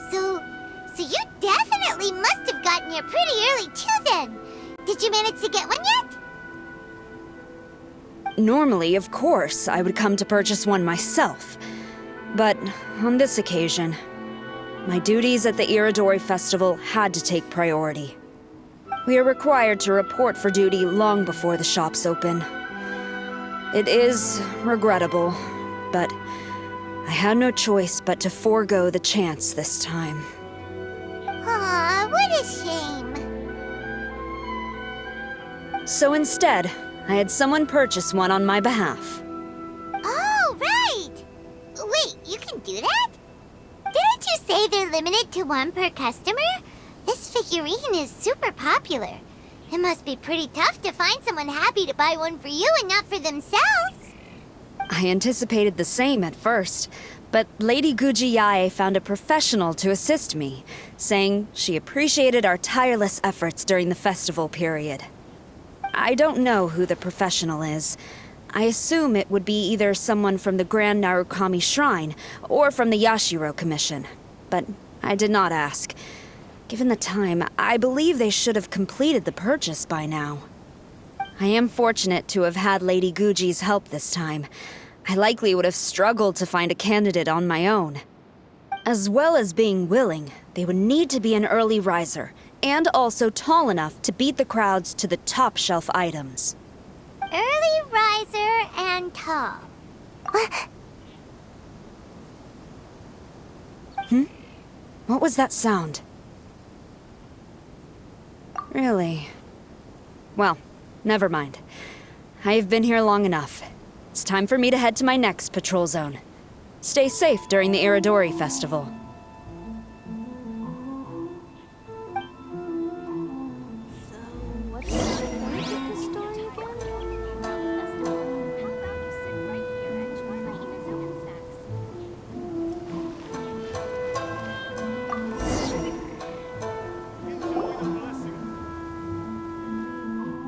So you definitely must have gotten here pretty early too then. Did you manage to get one yet? Normally, of course, I would come to purchase one myself. But on this occasion, my duties at the Iridori Festival had to take priority. We are required to report for duty long before the shops open. It is regrettable, but I had no choice but to forego the chance this time. Aw, what a shame. So instead, I had someone purchase one on my behalf. Oh, right! Wait, you can do that? Didn't you say they're limited to 1 per customer? This figurine is super popular. It must be pretty tough to find someone happy to buy one for you and not for themselves. I anticipated the same at first, but Lady Gujiyae found a professional to assist me, saying she appreciated our tireless efforts during the festival period. I don't know who the professional is. I assume it would be either someone from the Grand Narukami Shrine or from the Yashiro Commission, but I did not ask. Given the time, I believe they should have completed the purchase by now. I am fortunate to have had Lady Guji's help this time. I likely would have struggled to find a candidate on my own. As well as being willing, they would need to be an early riser, and also tall enough to beat the crowds to the top shelf items. Early riser and tall. What was that sound? Really? Well, never mind. I have been here long enough. It's time for me to head to my next patrol zone. Stay safe during the Iridori Festival.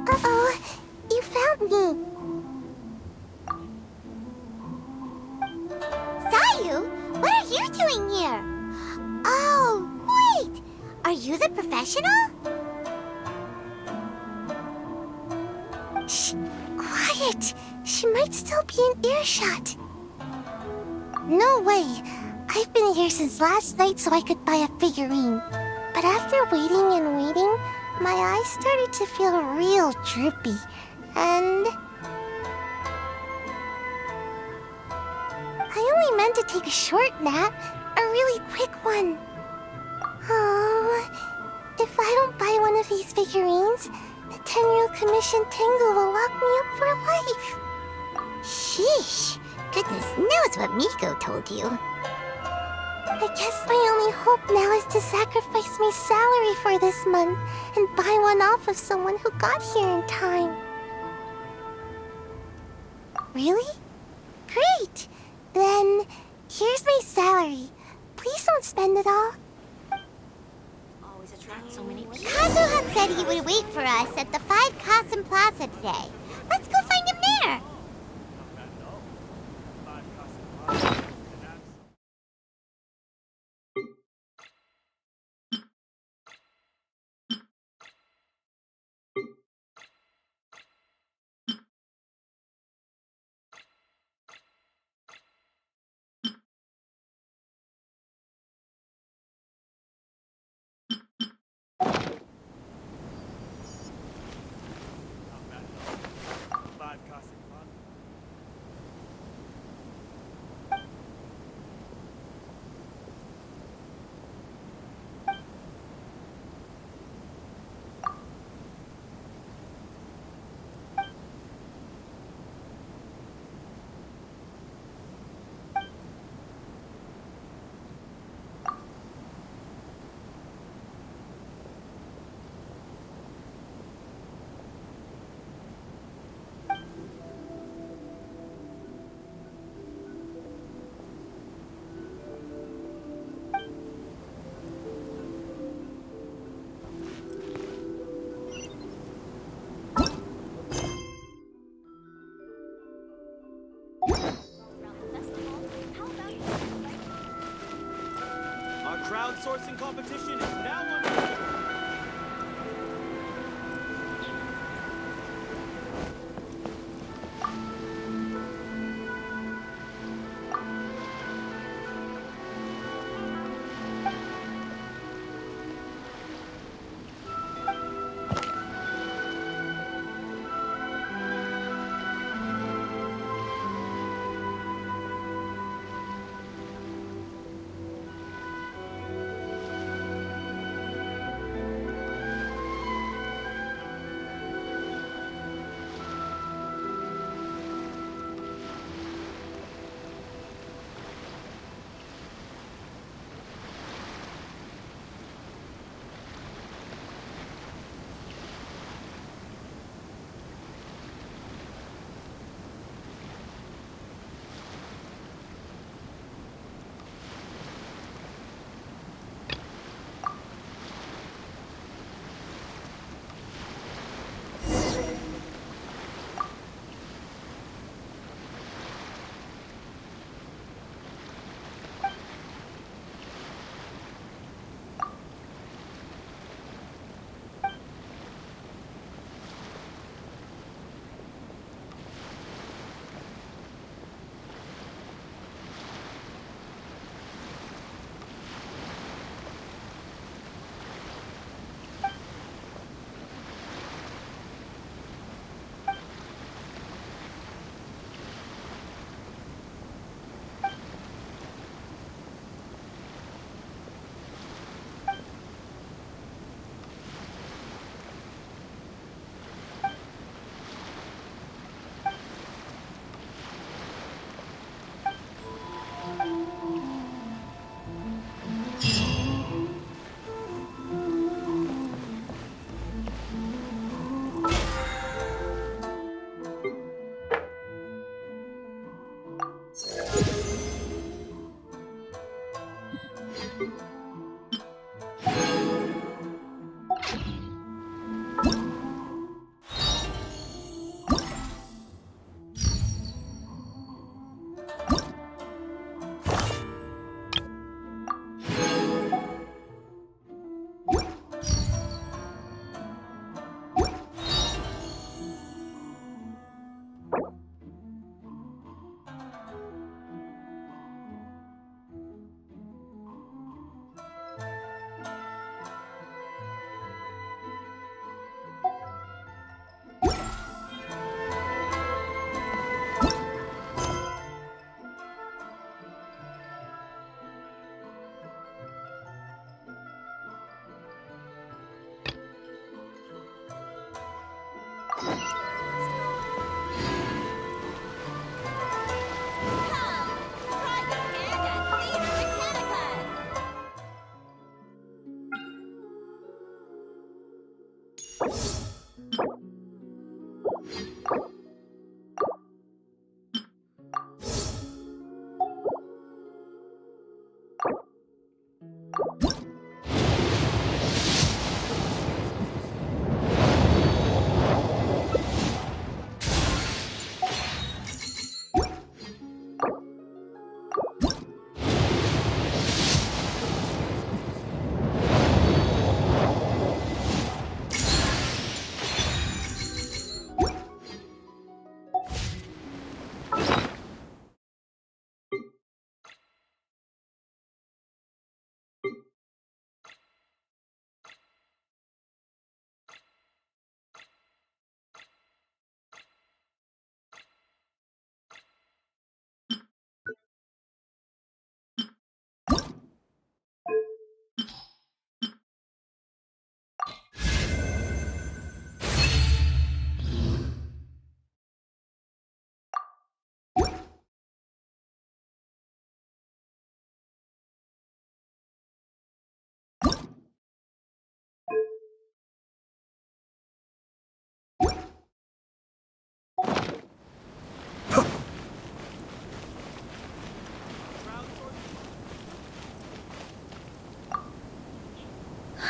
Uh-oh, you found me. Sayu, what are you doing here? Oh, wait! Are you the professional? Shh, quiet. She might still be in earshot. No way. I've been here since last night so I could buy a figurine. But after waiting and waiting, my eyes started to feel real droopy, and I only meant to take a short nap, a really quick one. Oh, if I don't buy one of these figurines, the Tenryou Commission Tengu will lock me up for life. Sheesh, goodness knows what Miko told you. I guess my only hope now is to sacrifice my salary for this month and buy one off of someone who got here in time. Really? Great! Then, here's my salary. Please don't spend it all. Kazuha said he would wait for us at the 5 Kasen Plaza today. Let's go find him there. Crowdsourcing competition is now underway.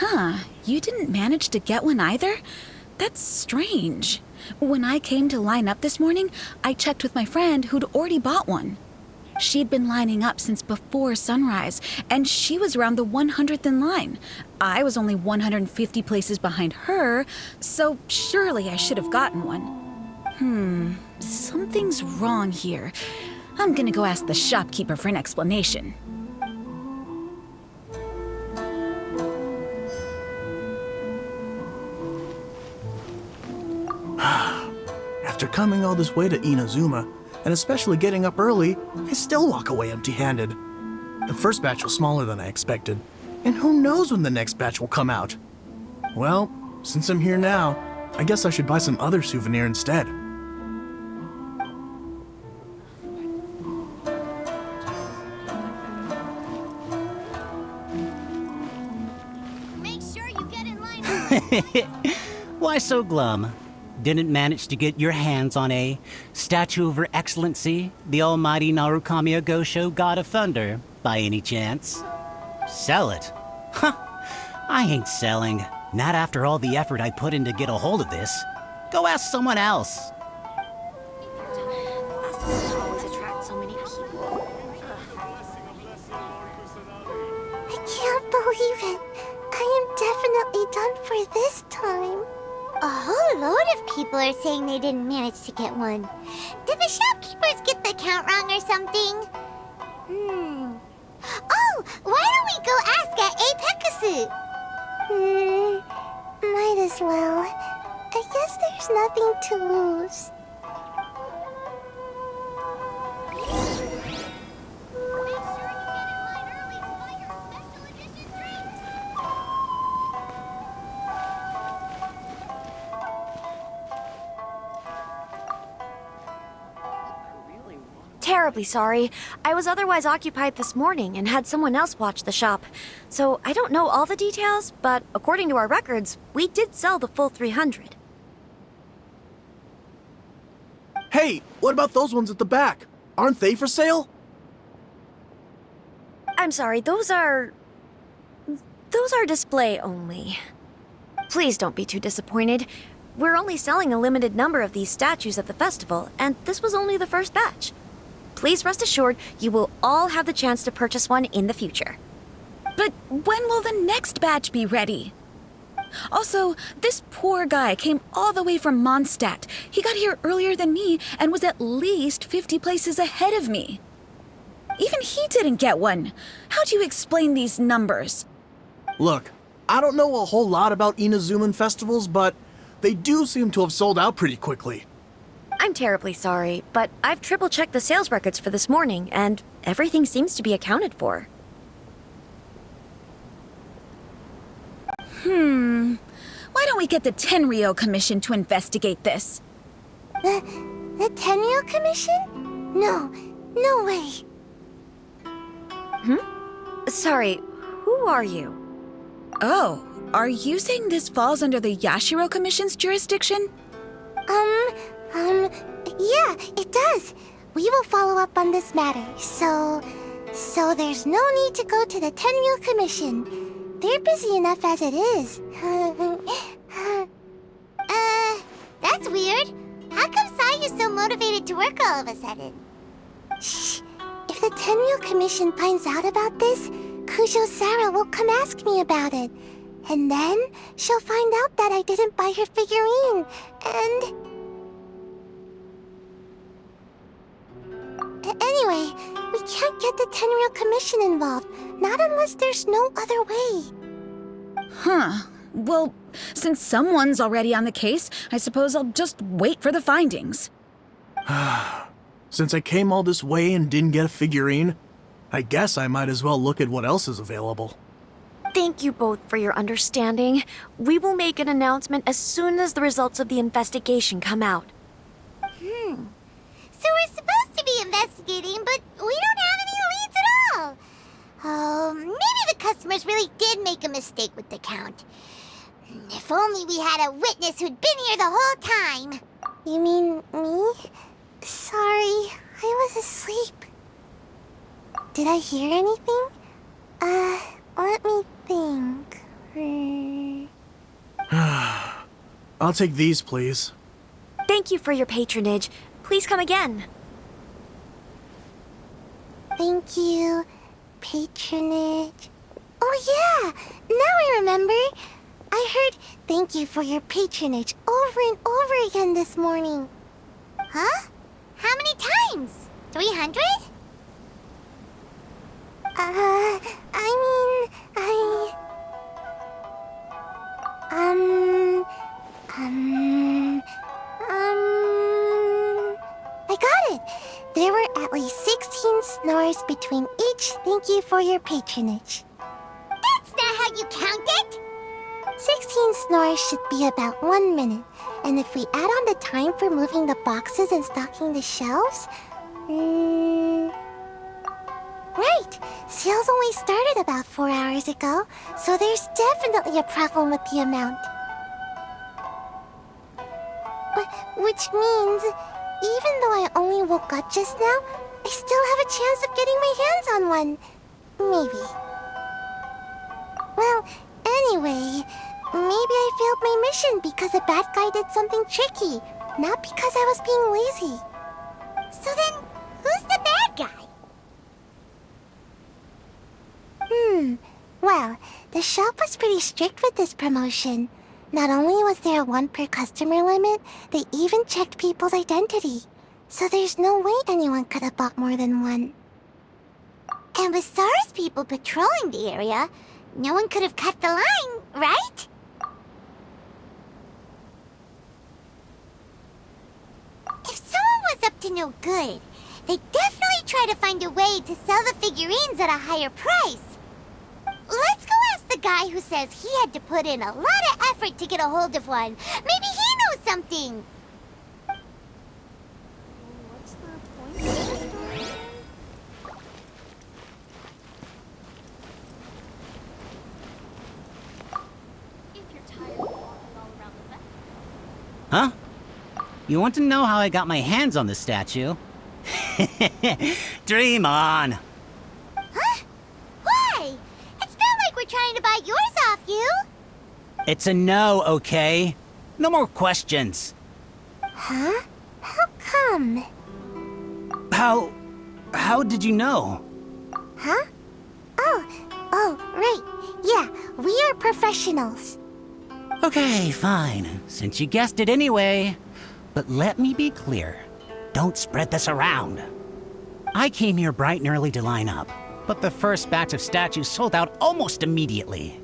Huh, you didn't manage to get one either? That's strange. When I came to line up this morning, I checked with my friend who'd already bought one. She'd been lining up since before sunrise, and she was around the 100th in line. I was only 150 places behind her, so surely I should have gotten one. Something's wrong here. I'm gonna go ask the shopkeeper for an explanation. After coming all this way to Inazuma, and especially getting up early, I still walk away empty-handed. The first batch was smaller than I expected, and who knows when the next batch will come out. Well, since I'm here now, I guess I should buy some other souvenir instead. Make sure you get in line. Why so glum? Didn't manage to get your hands on a statue of Her Excellency, the almighty Narukami Agosho, God of Thunder, by any chance? Sell it? Huh, I ain't selling. Not after all the effort I put in to get a hold of this. Go ask someone else. Always attract so many people. I can't believe it. I am definitely done for this time. A whole load of people are saying they didn't manage to get one. Did the shopkeepers get the count wrong or something? Oh, why don't we go ask at Apekasu? Might as well. I guess there's nothing to lose. Terribly sorry. I was otherwise occupied this morning and had someone else watch the shop. So I don't know all the details, but according to our records, we did sell the full 300. Hey, what about those ones at the back? Aren't they for sale? I'm sorry, those are display only. Please don't be too disappointed. We're only selling a limited number of these statues at the festival, and this was only the first batch. Please rest assured, you will all have the chance to purchase one in the future. But when will the next batch be ready? Also, this poor guy came all the way from Mondstadt. He got here earlier than me and was at least 50 places ahead of me. Even he didn't get one. How do you explain these numbers? Look, I don't know a whole lot about Inazuman festivals, but they do seem to have sold out pretty quickly. I'm terribly sorry, but I've triple-checked the sales records for this morning, and everything seems to be accounted for. Why don't we get the Tenryou Commission to investigate this? The Tenryou Commission? No way. Sorry, who are you? Oh, are you saying this falls under the Yashiro Commission's jurisdiction? Yeah, it does. We will follow up on this matter, so there's no need to go to the Tenryou Commission. They're busy enough as it is. That's weird. How come Sayu's so motivated to work all of a sudden? Shh. If the Tenryou Commission finds out about this, Kujo Sarah will come ask me about it. And then she'll find out that I didn't buy her figurine, and... Anyway, we can't get the Tenryou Commission involved, not unless there's no other way. Well, since someone's already on the case, I suppose I'll just wait for the findings. Since I came all this way and didn't get a figurine, I guess I might as well look at what else is available. Thank you both for your understanding. We will make an announcement as soon as the results of the investigation come out. So we're supposed to be investigating, but we don't have any leads at all. Oh, maybe the customers really did make a mistake with the count. If only we had a witness who'd been here the whole time. You mean me? Sorry, I was asleep. Did I hear anything? Let me think. I'll take these, please. Thank you for your patronage. Please come again. Thank you. Patronage. Oh yeah! Now I remember. I heard thank you for your patronage over and over again this morning. Huh? How many times? 300? I got it. There were at least 16 snores between each thank you for your patronage. That's not how you count it! 16 snores should be about 1 minute, and if we add on the time for moving the boxes and stocking the shelves... Right! Sales only started about 4 hours ago, so there's definitely a problem with the amount. Which means, even though I only woke up just now, I still have a chance of getting my hands on one. Maybe. Well, anyway, maybe I failed my mission because a bad guy did something tricky, not because I was being lazy. So then, who's the bad guy? Well, the shop was pretty strict with this promotion. Not only was there a 1 per customer limit, they even checked people's identity. So there's no way anyone could have bought more than one. And with SARS people patrolling the area, no one could have cut the line, right? If someone was up to no good, they'd definitely try to find a way to sell the figurines at a higher price. Let's go ask the guy who says he had to put in a lot of effort to get a hold of one. Maybe he knows something. Huh? You want to know how I got my hands on the statue? Dream on! Huh? Why? It's not like we're trying to buy yours off you. It's a no, okay? No more questions. Huh? How come? How did you know? Huh? Oh, right. Yeah, we are professionals. Okay, fine. Since you guessed it anyway. But let me be clear. Don't spread this around. I came here bright and early to line up, but the first batch of statues sold out almost immediately.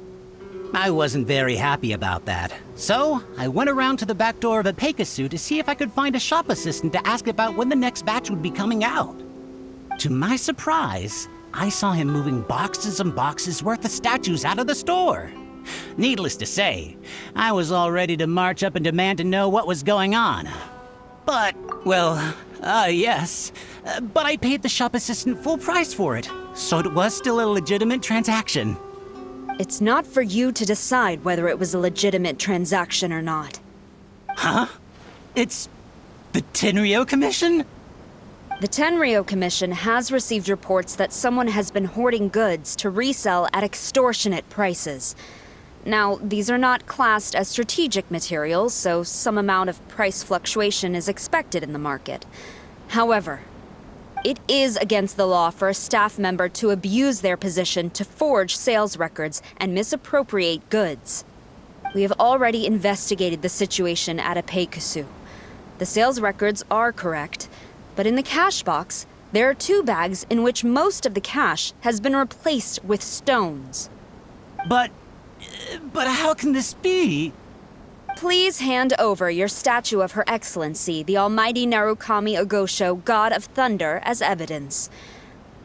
I wasn't very happy about that, so I went around to the back door of a Pegasus to see if I could find a shop assistant to ask about when the next batch would be coming out. To my surprise, I saw him moving boxes and boxes worth of statues out of the store. Needless to say, I was all ready to march up and demand to know what was going on. But, well, yes. But I paid the shop assistant full price for it, so it was still a legitimate transaction. It's not for you to decide whether it was a legitimate transaction or not. Huh? It's the Tenryo Commission? The Tenryo Commission has received reports that someone has been hoarding goods to resell at extortionate prices. Now, these are not classed as strategic materials, so some amount of price fluctuation is expected in the market. However, it is against the law for a staff member to abuse their position to forge sales records and misappropriate goods. We have already investigated the situation at a Pegasus. The sales records are correct, but in the cash box, there are 2 bags in which most of the cash has been replaced with stones. But how can this be? Please hand over your statue of Her Excellency, the Almighty Narukami Ogosho, God of Thunder, as evidence.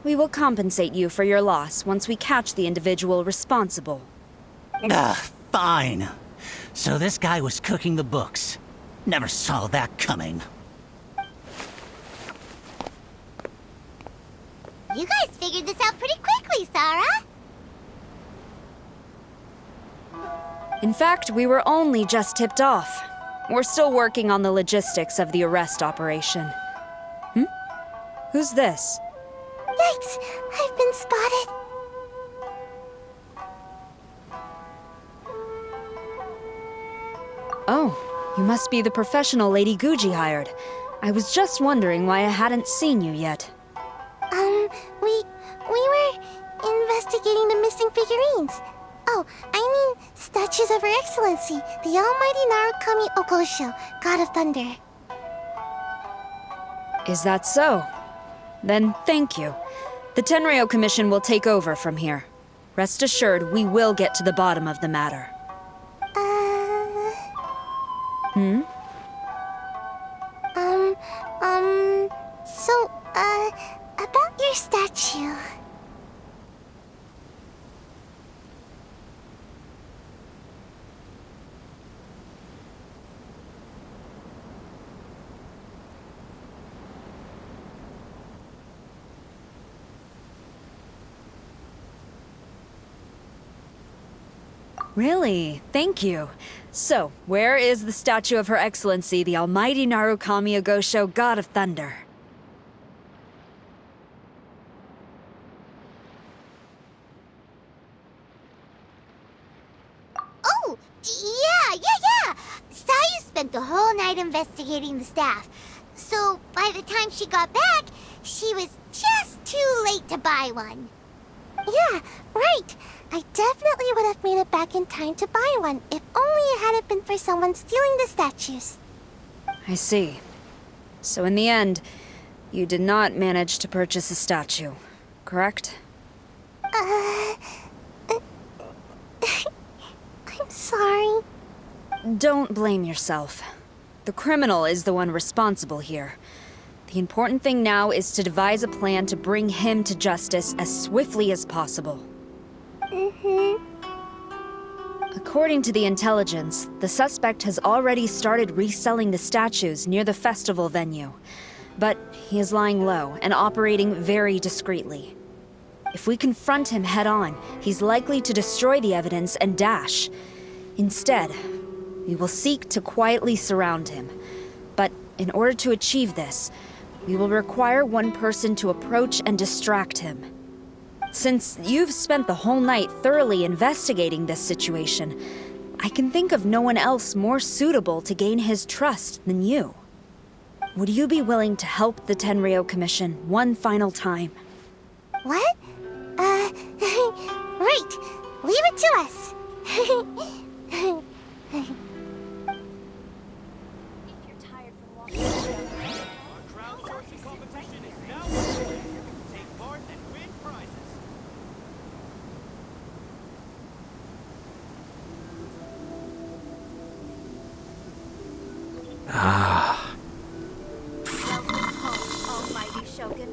We will compensate you for your loss once we catch the individual responsible. Fine. So this guy was cooking the books. Never saw that coming. You guys figured this out pretty quickly, Sarah. In fact, we were only just tipped off. We're still working on the logistics of the arrest operation. Who's this? Yikes! I've been spotted. Oh, you must be the professional Lady Guji hired. I was just wondering why I hadn't seen you yet. We figurines. Oh, I mean, statues of Her Excellency, the Almighty Narukami Okosho, God of Thunder. Is that so? Then thank you. The Tenryo Commission will take over from here. Rest assured, we will get to the bottom of the matter. So, about your statue. Really? Thank you. So, where is the statue of Her Excellency, the Almighty Narukami Ogosho, God of Thunder? Oh, yeah. Sayu spent the whole night investigating the staff. So, by the time she got back, she was just too late to buy one. Yeah, right. I definitely would have made it back in time to buy one, if only it hadn't been for someone stealing the statues. I see. So in the end, you did not manage to purchase a statue, correct? I'm sorry. Don't blame yourself. The criminal is the one responsible here. The important thing now is to devise a plan to bring him to justice as swiftly as possible. According to the intelligence, the suspect has already started reselling the statues near the festival venue. But he is lying low and operating very discreetly. If we confront him head-on, he's likely to destroy the evidence and dash. Instead, we will seek to quietly surround him. But in order to achieve this, we will require one person to approach and distract him. Since you've spent the whole night thoroughly investigating this situation, I can think of no one else more suitable to gain his trust than you. Would you be willing to help the Tenryo Commission one final time? What? Right. Leave it to us. Crowdsourcing competition is now underway. Take part and win prizes. Ah. Almighty Shogun.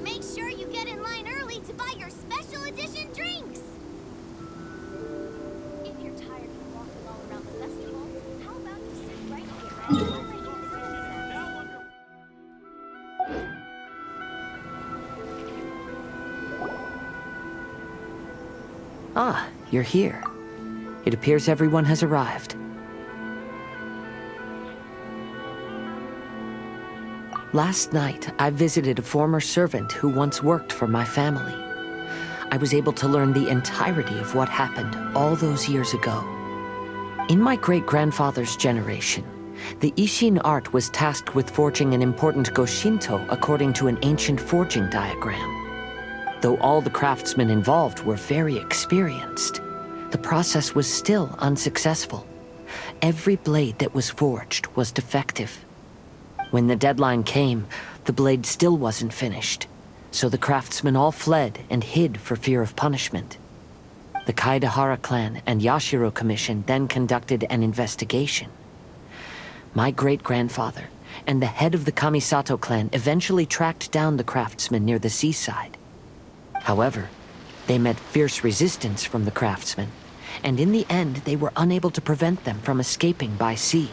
Make sure you get in line early to buy your special edition drinks. If you're tired of walking all around the festival, how about you sit right here? Ah, you're here. It appears everyone has arrived. Last night, I visited a former servant who once worked for my family. I was able to learn the entirety of what happened all those years ago. In my great-grandfather's generation, the Ishin art was tasked with forging an important Goshinto according to an ancient forging diagram. Though all the craftsmen involved were very experienced, the process was still unsuccessful. Every blade that was forged was defective. When the deadline came, the blade still wasn't finished, so the craftsmen all fled and hid for fear of punishment. The Kaedahara clan and Yashiro Commission then conducted an investigation. My great-grandfather and the head of the Kamisato clan eventually tracked down the craftsmen near the seaside. However, they met fierce resistance from the craftsmen, and in the end they were unable to prevent them from escaping by sea.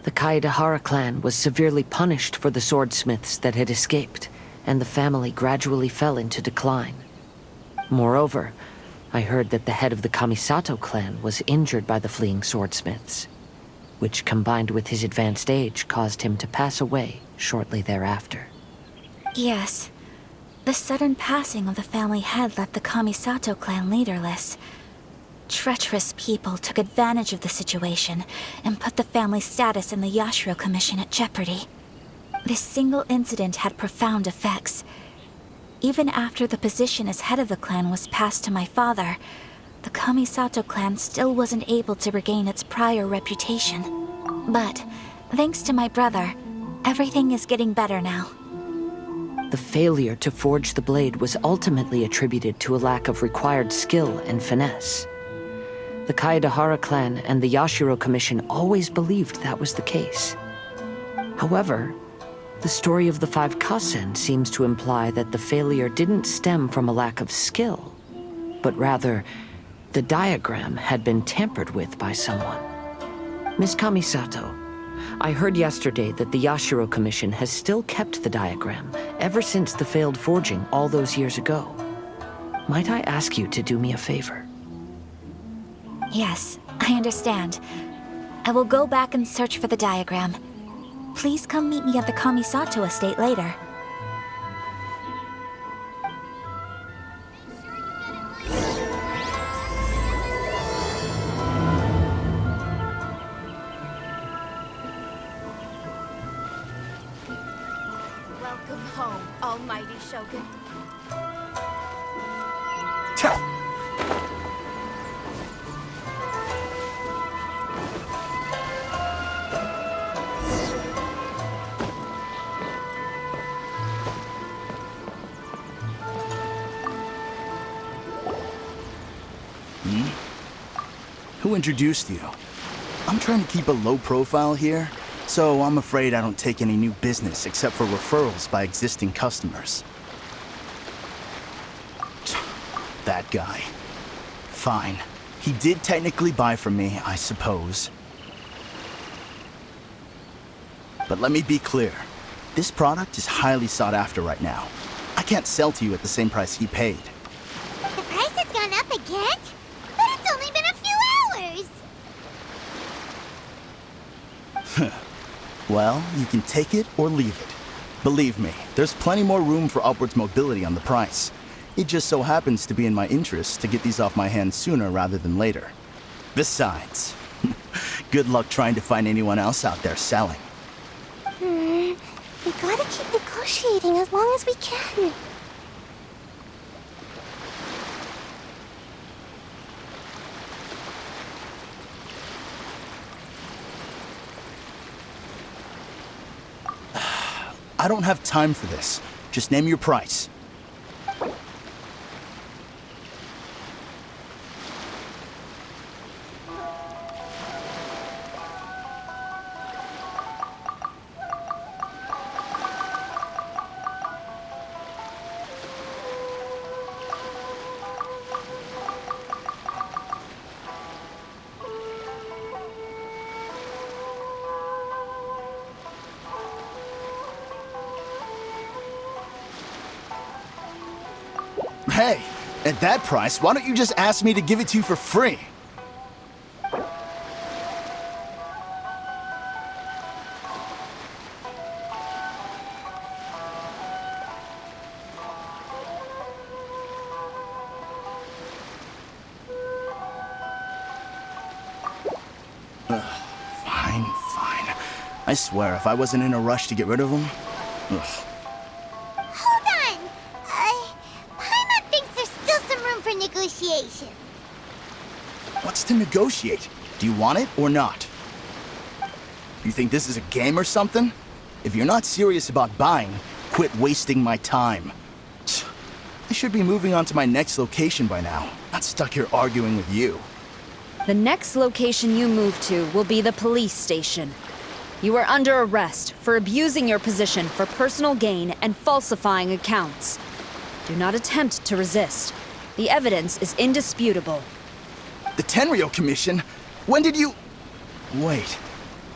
The Kaedahara clan was severely punished for the swordsmiths that had escaped, and the family gradually fell into decline. Moreover, I heard that the head of the Kamisato clan was injured by the fleeing swordsmiths, which combined with his advanced age caused him to pass away shortly thereafter. Yes. The sudden passing of the family head left the Kamisato clan leaderless. Treacherous people took advantage of the situation and put the family's status in the Yashiro Commission at jeopardy. This single incident had profound effects. Even after the position as head of the clan was passed to my father, the Kamisato clan still wasn't able to regain its prior reputation. But, thanks to my brother, everything is getting better now. The failure to forge the blade was ultimately attributed to a lack of required skill and finesse. The Kaedahara clan and the Yashiro Commission always believed that was the case. However, the story of the 5 Kasen seems to imply that the failure didn't stem from a lack of skill, but rather, the diagram had been tampered with by someone. Miss Kamisato, I heard yesterday that the Yashiro Commission has still kept the diagram ever since the failed forging all those years ago. Might I ask you to do me a favor? Yes, I understand. I will go back and search for the diagram. Please come meet me at the Kamisato estate later. Welcome home, Almighty Shogun. Who introduced you? I'm trying to keep a low profile here, so I'm afraid I don't take any new business except for referrals by existing customers. That guy. Fine. He did technically buy from me, I suppose. But let me be clear. This product is highly sought after right now. I can't sell to you at the same price he paid. The price has gone up again? But it's only been a few hours! Well, you can take it or leave it. Believe me, there's plenty more room for upwards mobility on the price. It just so happens to be in my interest to get these off my hands sooner rather than later. Besides, good luck trying to find anyone else out there selling. We gotta keep negotiating as long as we can. I don't have time for this. Just name your price. Hey, at that price, why don't you just ask me to give it to you for free? Fine. I swear, if I wasn't in a rush to get rid of him... Hold on! Paimon thinks there's still some room for negotiation. What's to negotiate? Do you want it or not? You think this is a game or something? If you're not serious about buying, quit wasting my time. I should be moving on to my next location by now, not stuck here arguing with you. The next location you move to will be the police station. You are under arrest for abusing your position for personal gain and falsifying accounts. Do not attempt to resist. The evidence is indisputable. The Tenryo Commission? When did you... Wait,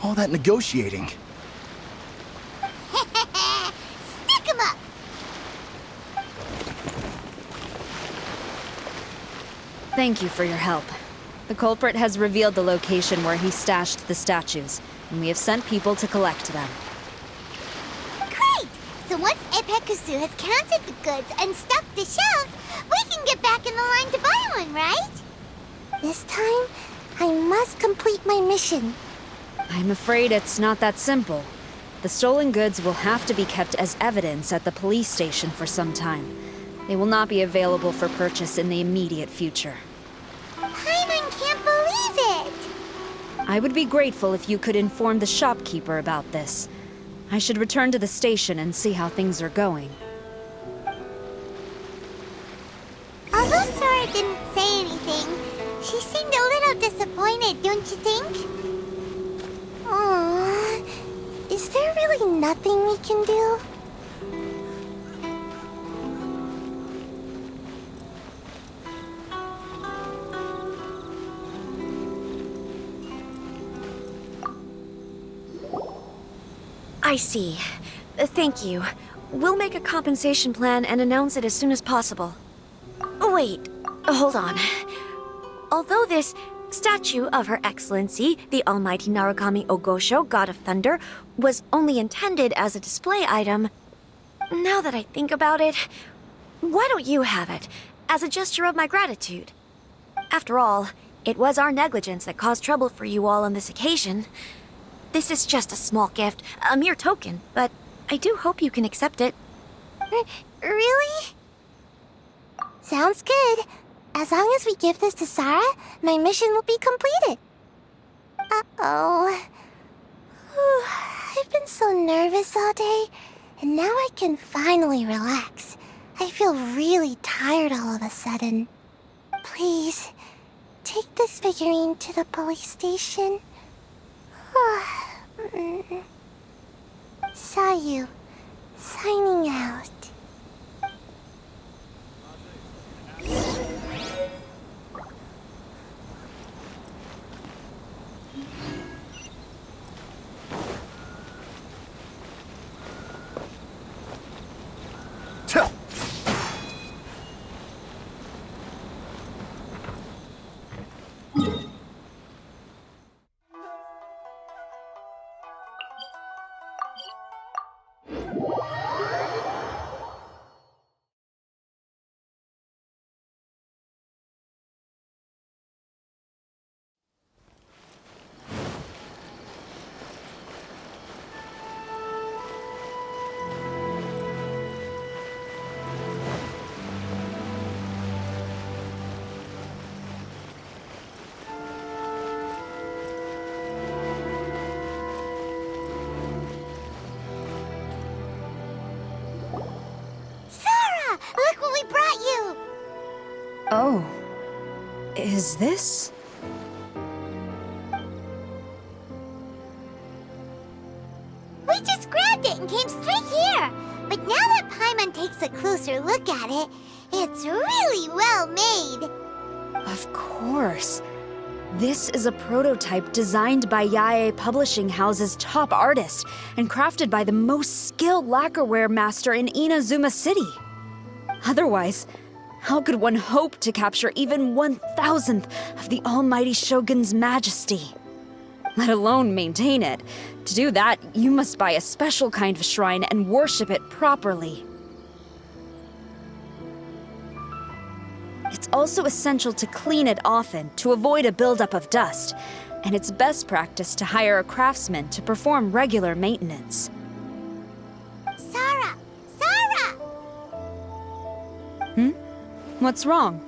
all that negotiating. Stick 'em up! Thank you for your help. The culprit has revealed the location where he stashed the statues, and we have sent people to collect them. Great! So once Epekusu has counted the goods and stocked the shelves, we can get back in the line to buy one, right? This time, I must complete my mission. I'm afraid it's not that simple. The stolen goods will have to be kept as evidence at the police station for some time. They will not be available for purchase in the immediate future. Paimon can't believe it! I would be grateful if you could inform the shopkeeper about this. I should return to the station and see how things are going. Although Sora didn't say anything, she seemed a little disappointed, don't you think? Aww. Is there really nothing we can do? I see. Thank you. We'll make a compensation plan and announce it as soon as possible. Wait, hold on. Although this statue of Her Excellency, the Almighty Narukami Ogosho, God of Thunder, was only intended as a display item, now that I think about it, why don't you have it, as a gesture of my gratitude? After all, it was our negligence that caused trouble for you all on this occasion. This is just a small gift, a mere token, but I do hope you can accept it. Really? Sounds good. As long as we give this to Sara, my mission will be completed. Uh-oh. I've been so nervous all day, and now I can finally relax. I feel really tired all of a sudden. Please, take this figurine to the police station. Sayu, signing out. Look what we brought you! Oh. Is this? We just grabbed it and came straight here. But now that Paimon takes a closer look at it, it's really well made. Of course. This is a prototype designed by Yae Publishing House's top artist and crafted by the most skilled lacquerware master in Inazuma City. Otherwise, how could one hope to capture even 1,000th of the Almighty Shogun's majesty? Let alone maintain it. To do that, you must buy a special kind of shrine and worship it properly. It's also essential to clean it often to avoid a buildup of dust, and it's best practice to hire a craftsman to perform regular maintenance. Sara! Sara! What's wrong?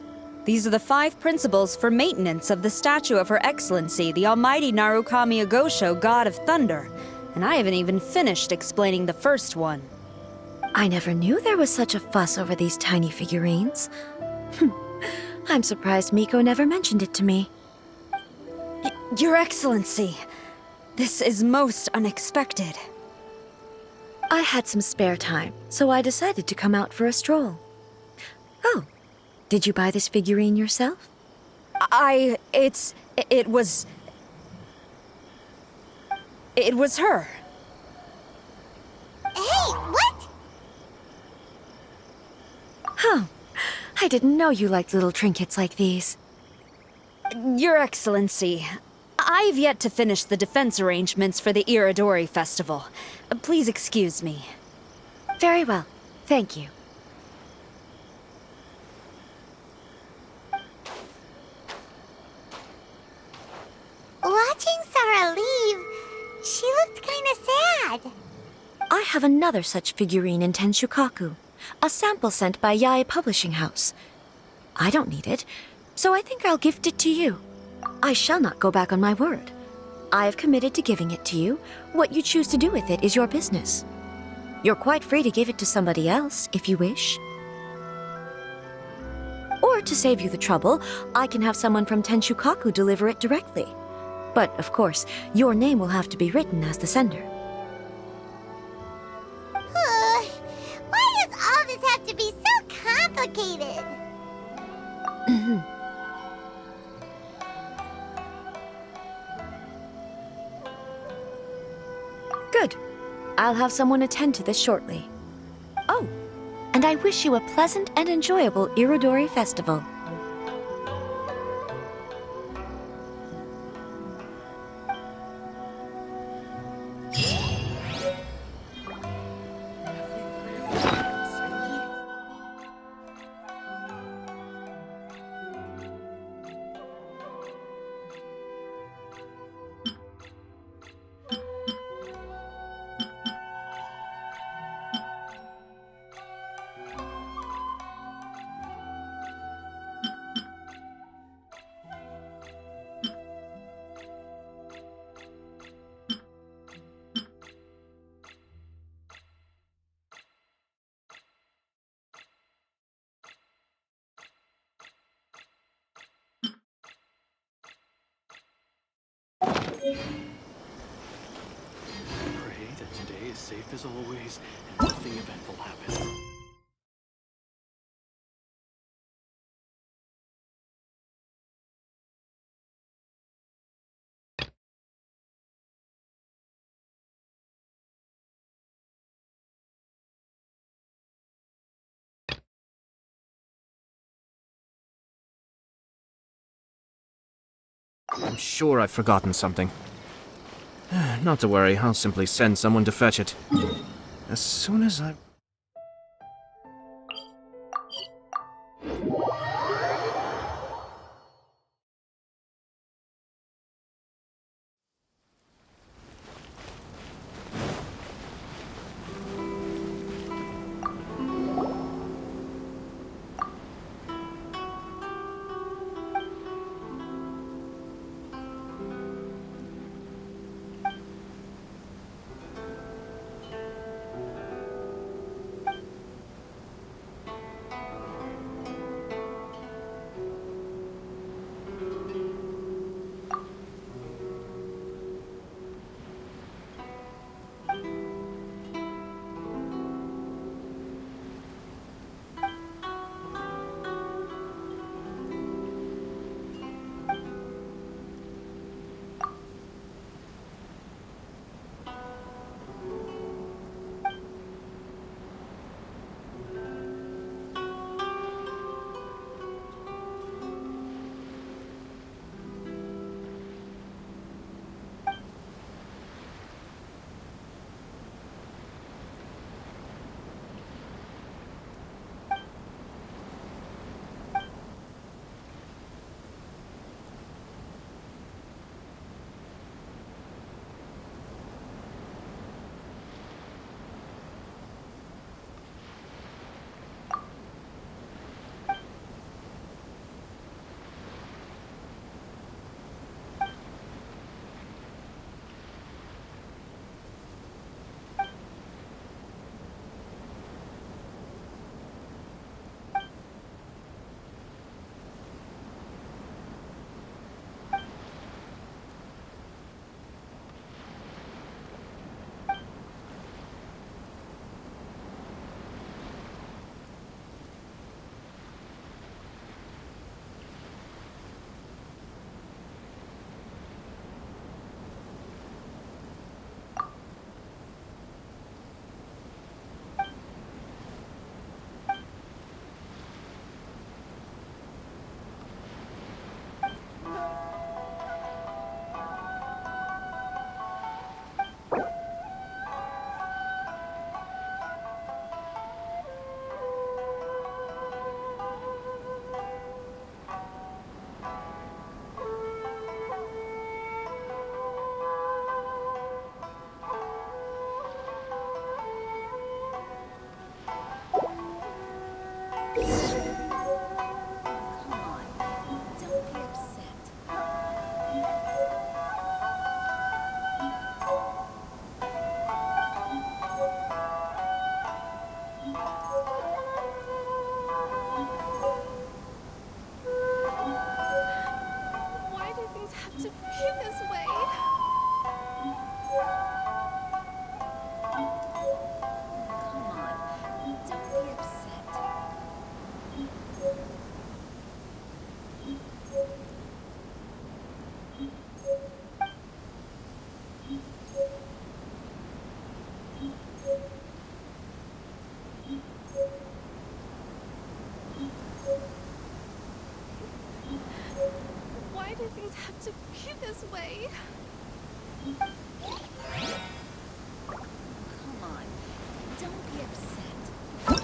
These are the 5 principles for maintenance of the statue of Her Excellency, the Almighty Narukami Ogosho, God of Thunder, and I haven't even finished explaining the first one. I never knew there was such a fuss over these tiny figurines. I'm surprised Miko never mentioned it to me. Your Excellency, this is most unexpected. I had some spare time, so I decided to come out for a stroll. Oh, did you buy this figurine yourself? It was her. Hey, what? Oh, I didn't know you liked little trinkets like these. Your Excellency, I've yet to finish the defense arrangements for the Iridori Festival. Please excuse me. Very well, thank you. Watching Sara leave, she looked kinda sad. I have another such figurine in Tenshukaku. A sample sent by Yae Publishing House. I don't need it, so I think I'll gift it to you. I shall not go back on my word. I have committed to giving it to you. What you choose to do with it is your business. You're quite free to give it to somebody else, if you wish. Or to save you the trouble, I can have someone from Tenshukaku deliver it directly. But, of course, your name will have to be written as the sender. Why does all this have to be so complicated? Good. I'll have someone attend to this shortly. Oh, and I wish you a pleasant and enjoyable Irodori Festival. Pray that today is safe as always and nothing eventful happens. I'm sure I've forgotten something. Not to worry, I'll simply send someone to fetch it. As soon as I... this way. Come on, don't be upset.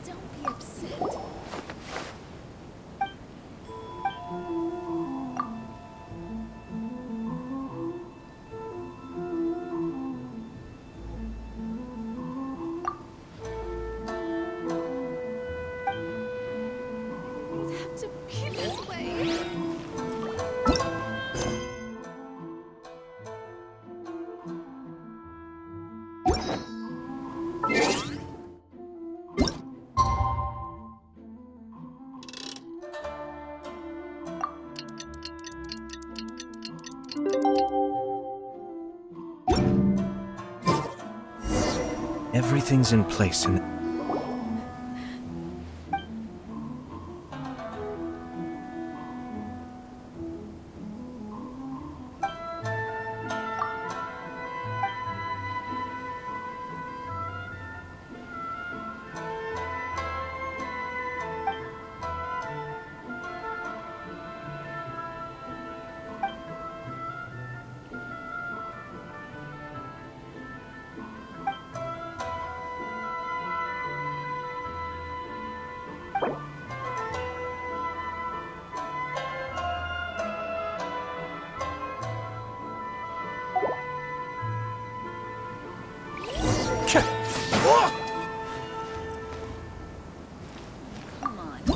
Don't be upset. Things have to be this way. Everything's in place and Come on.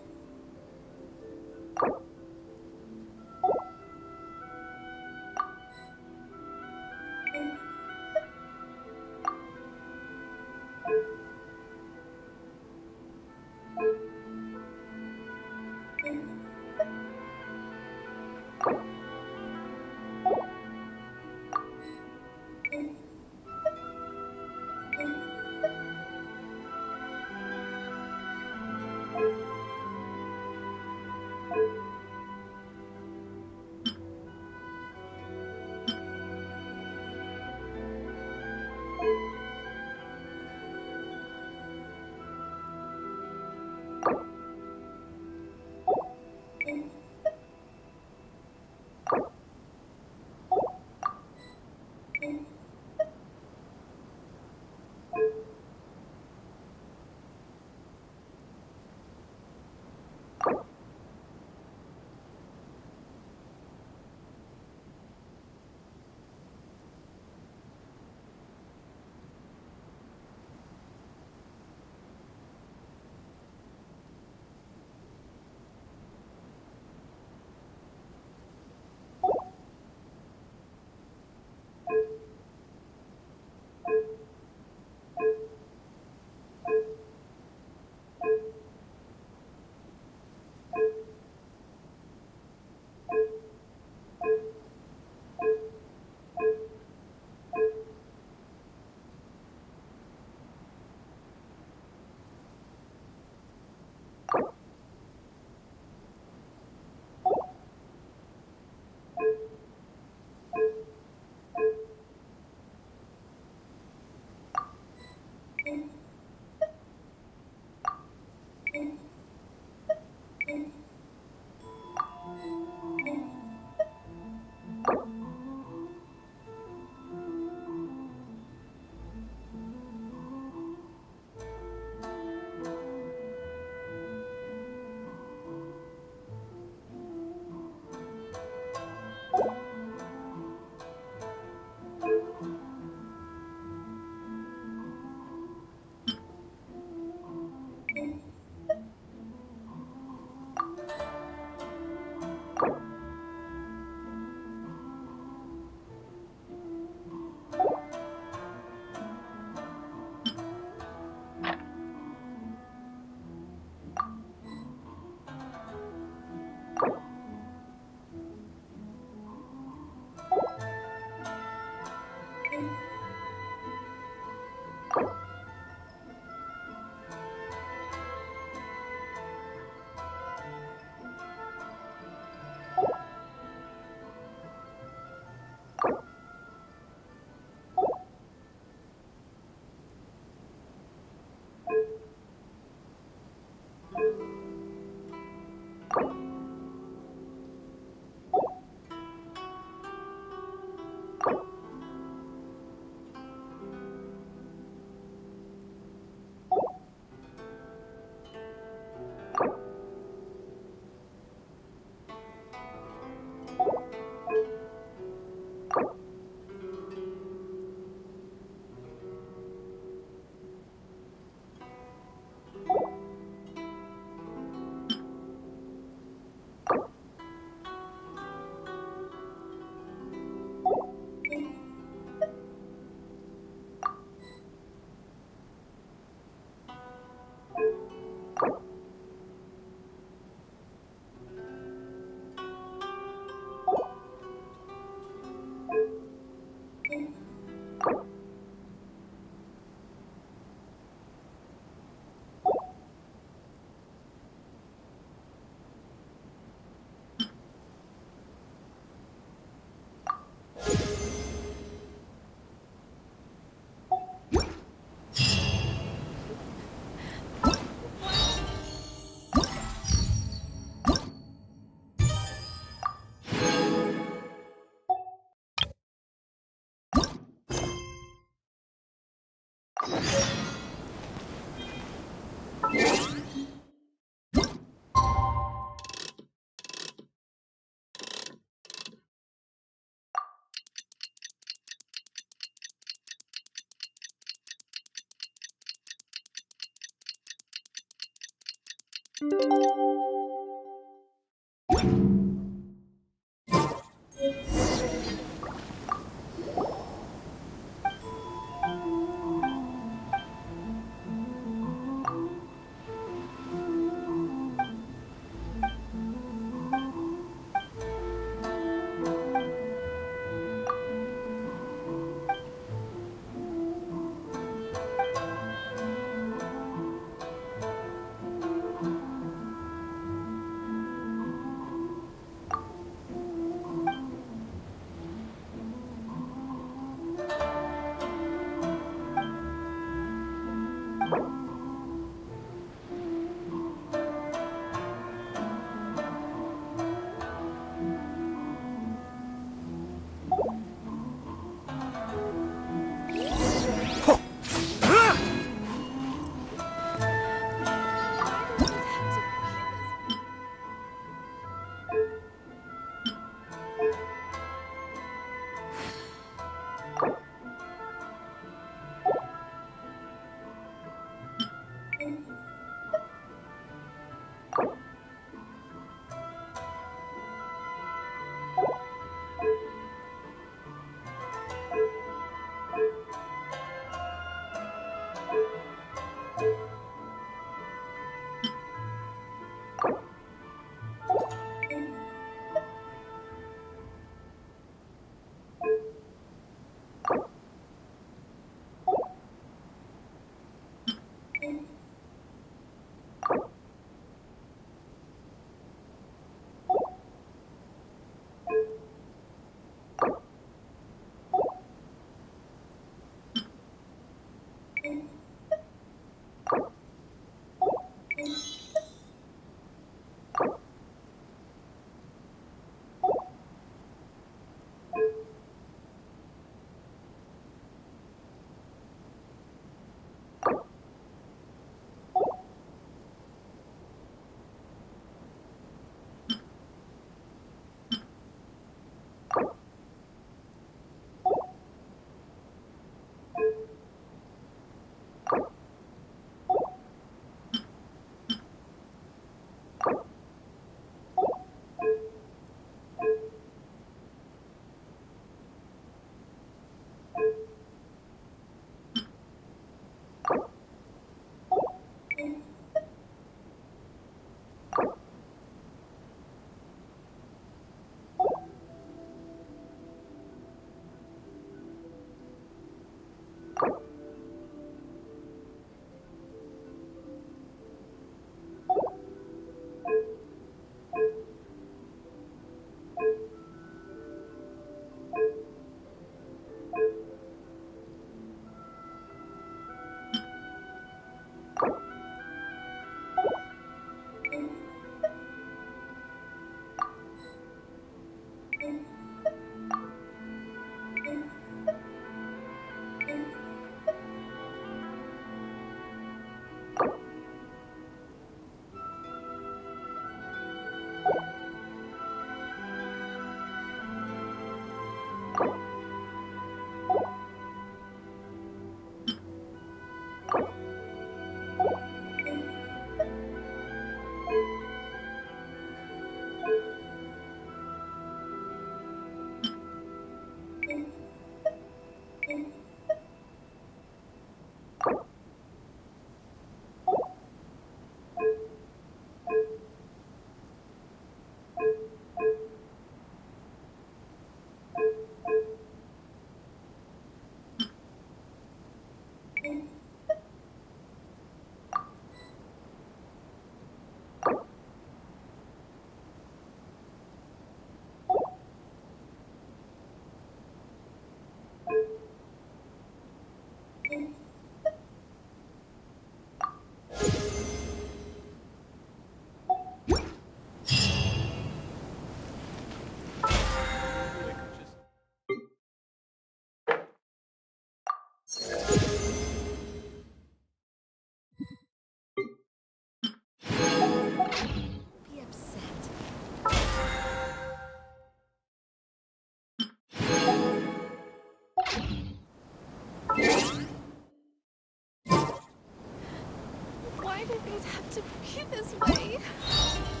Things have to be this way.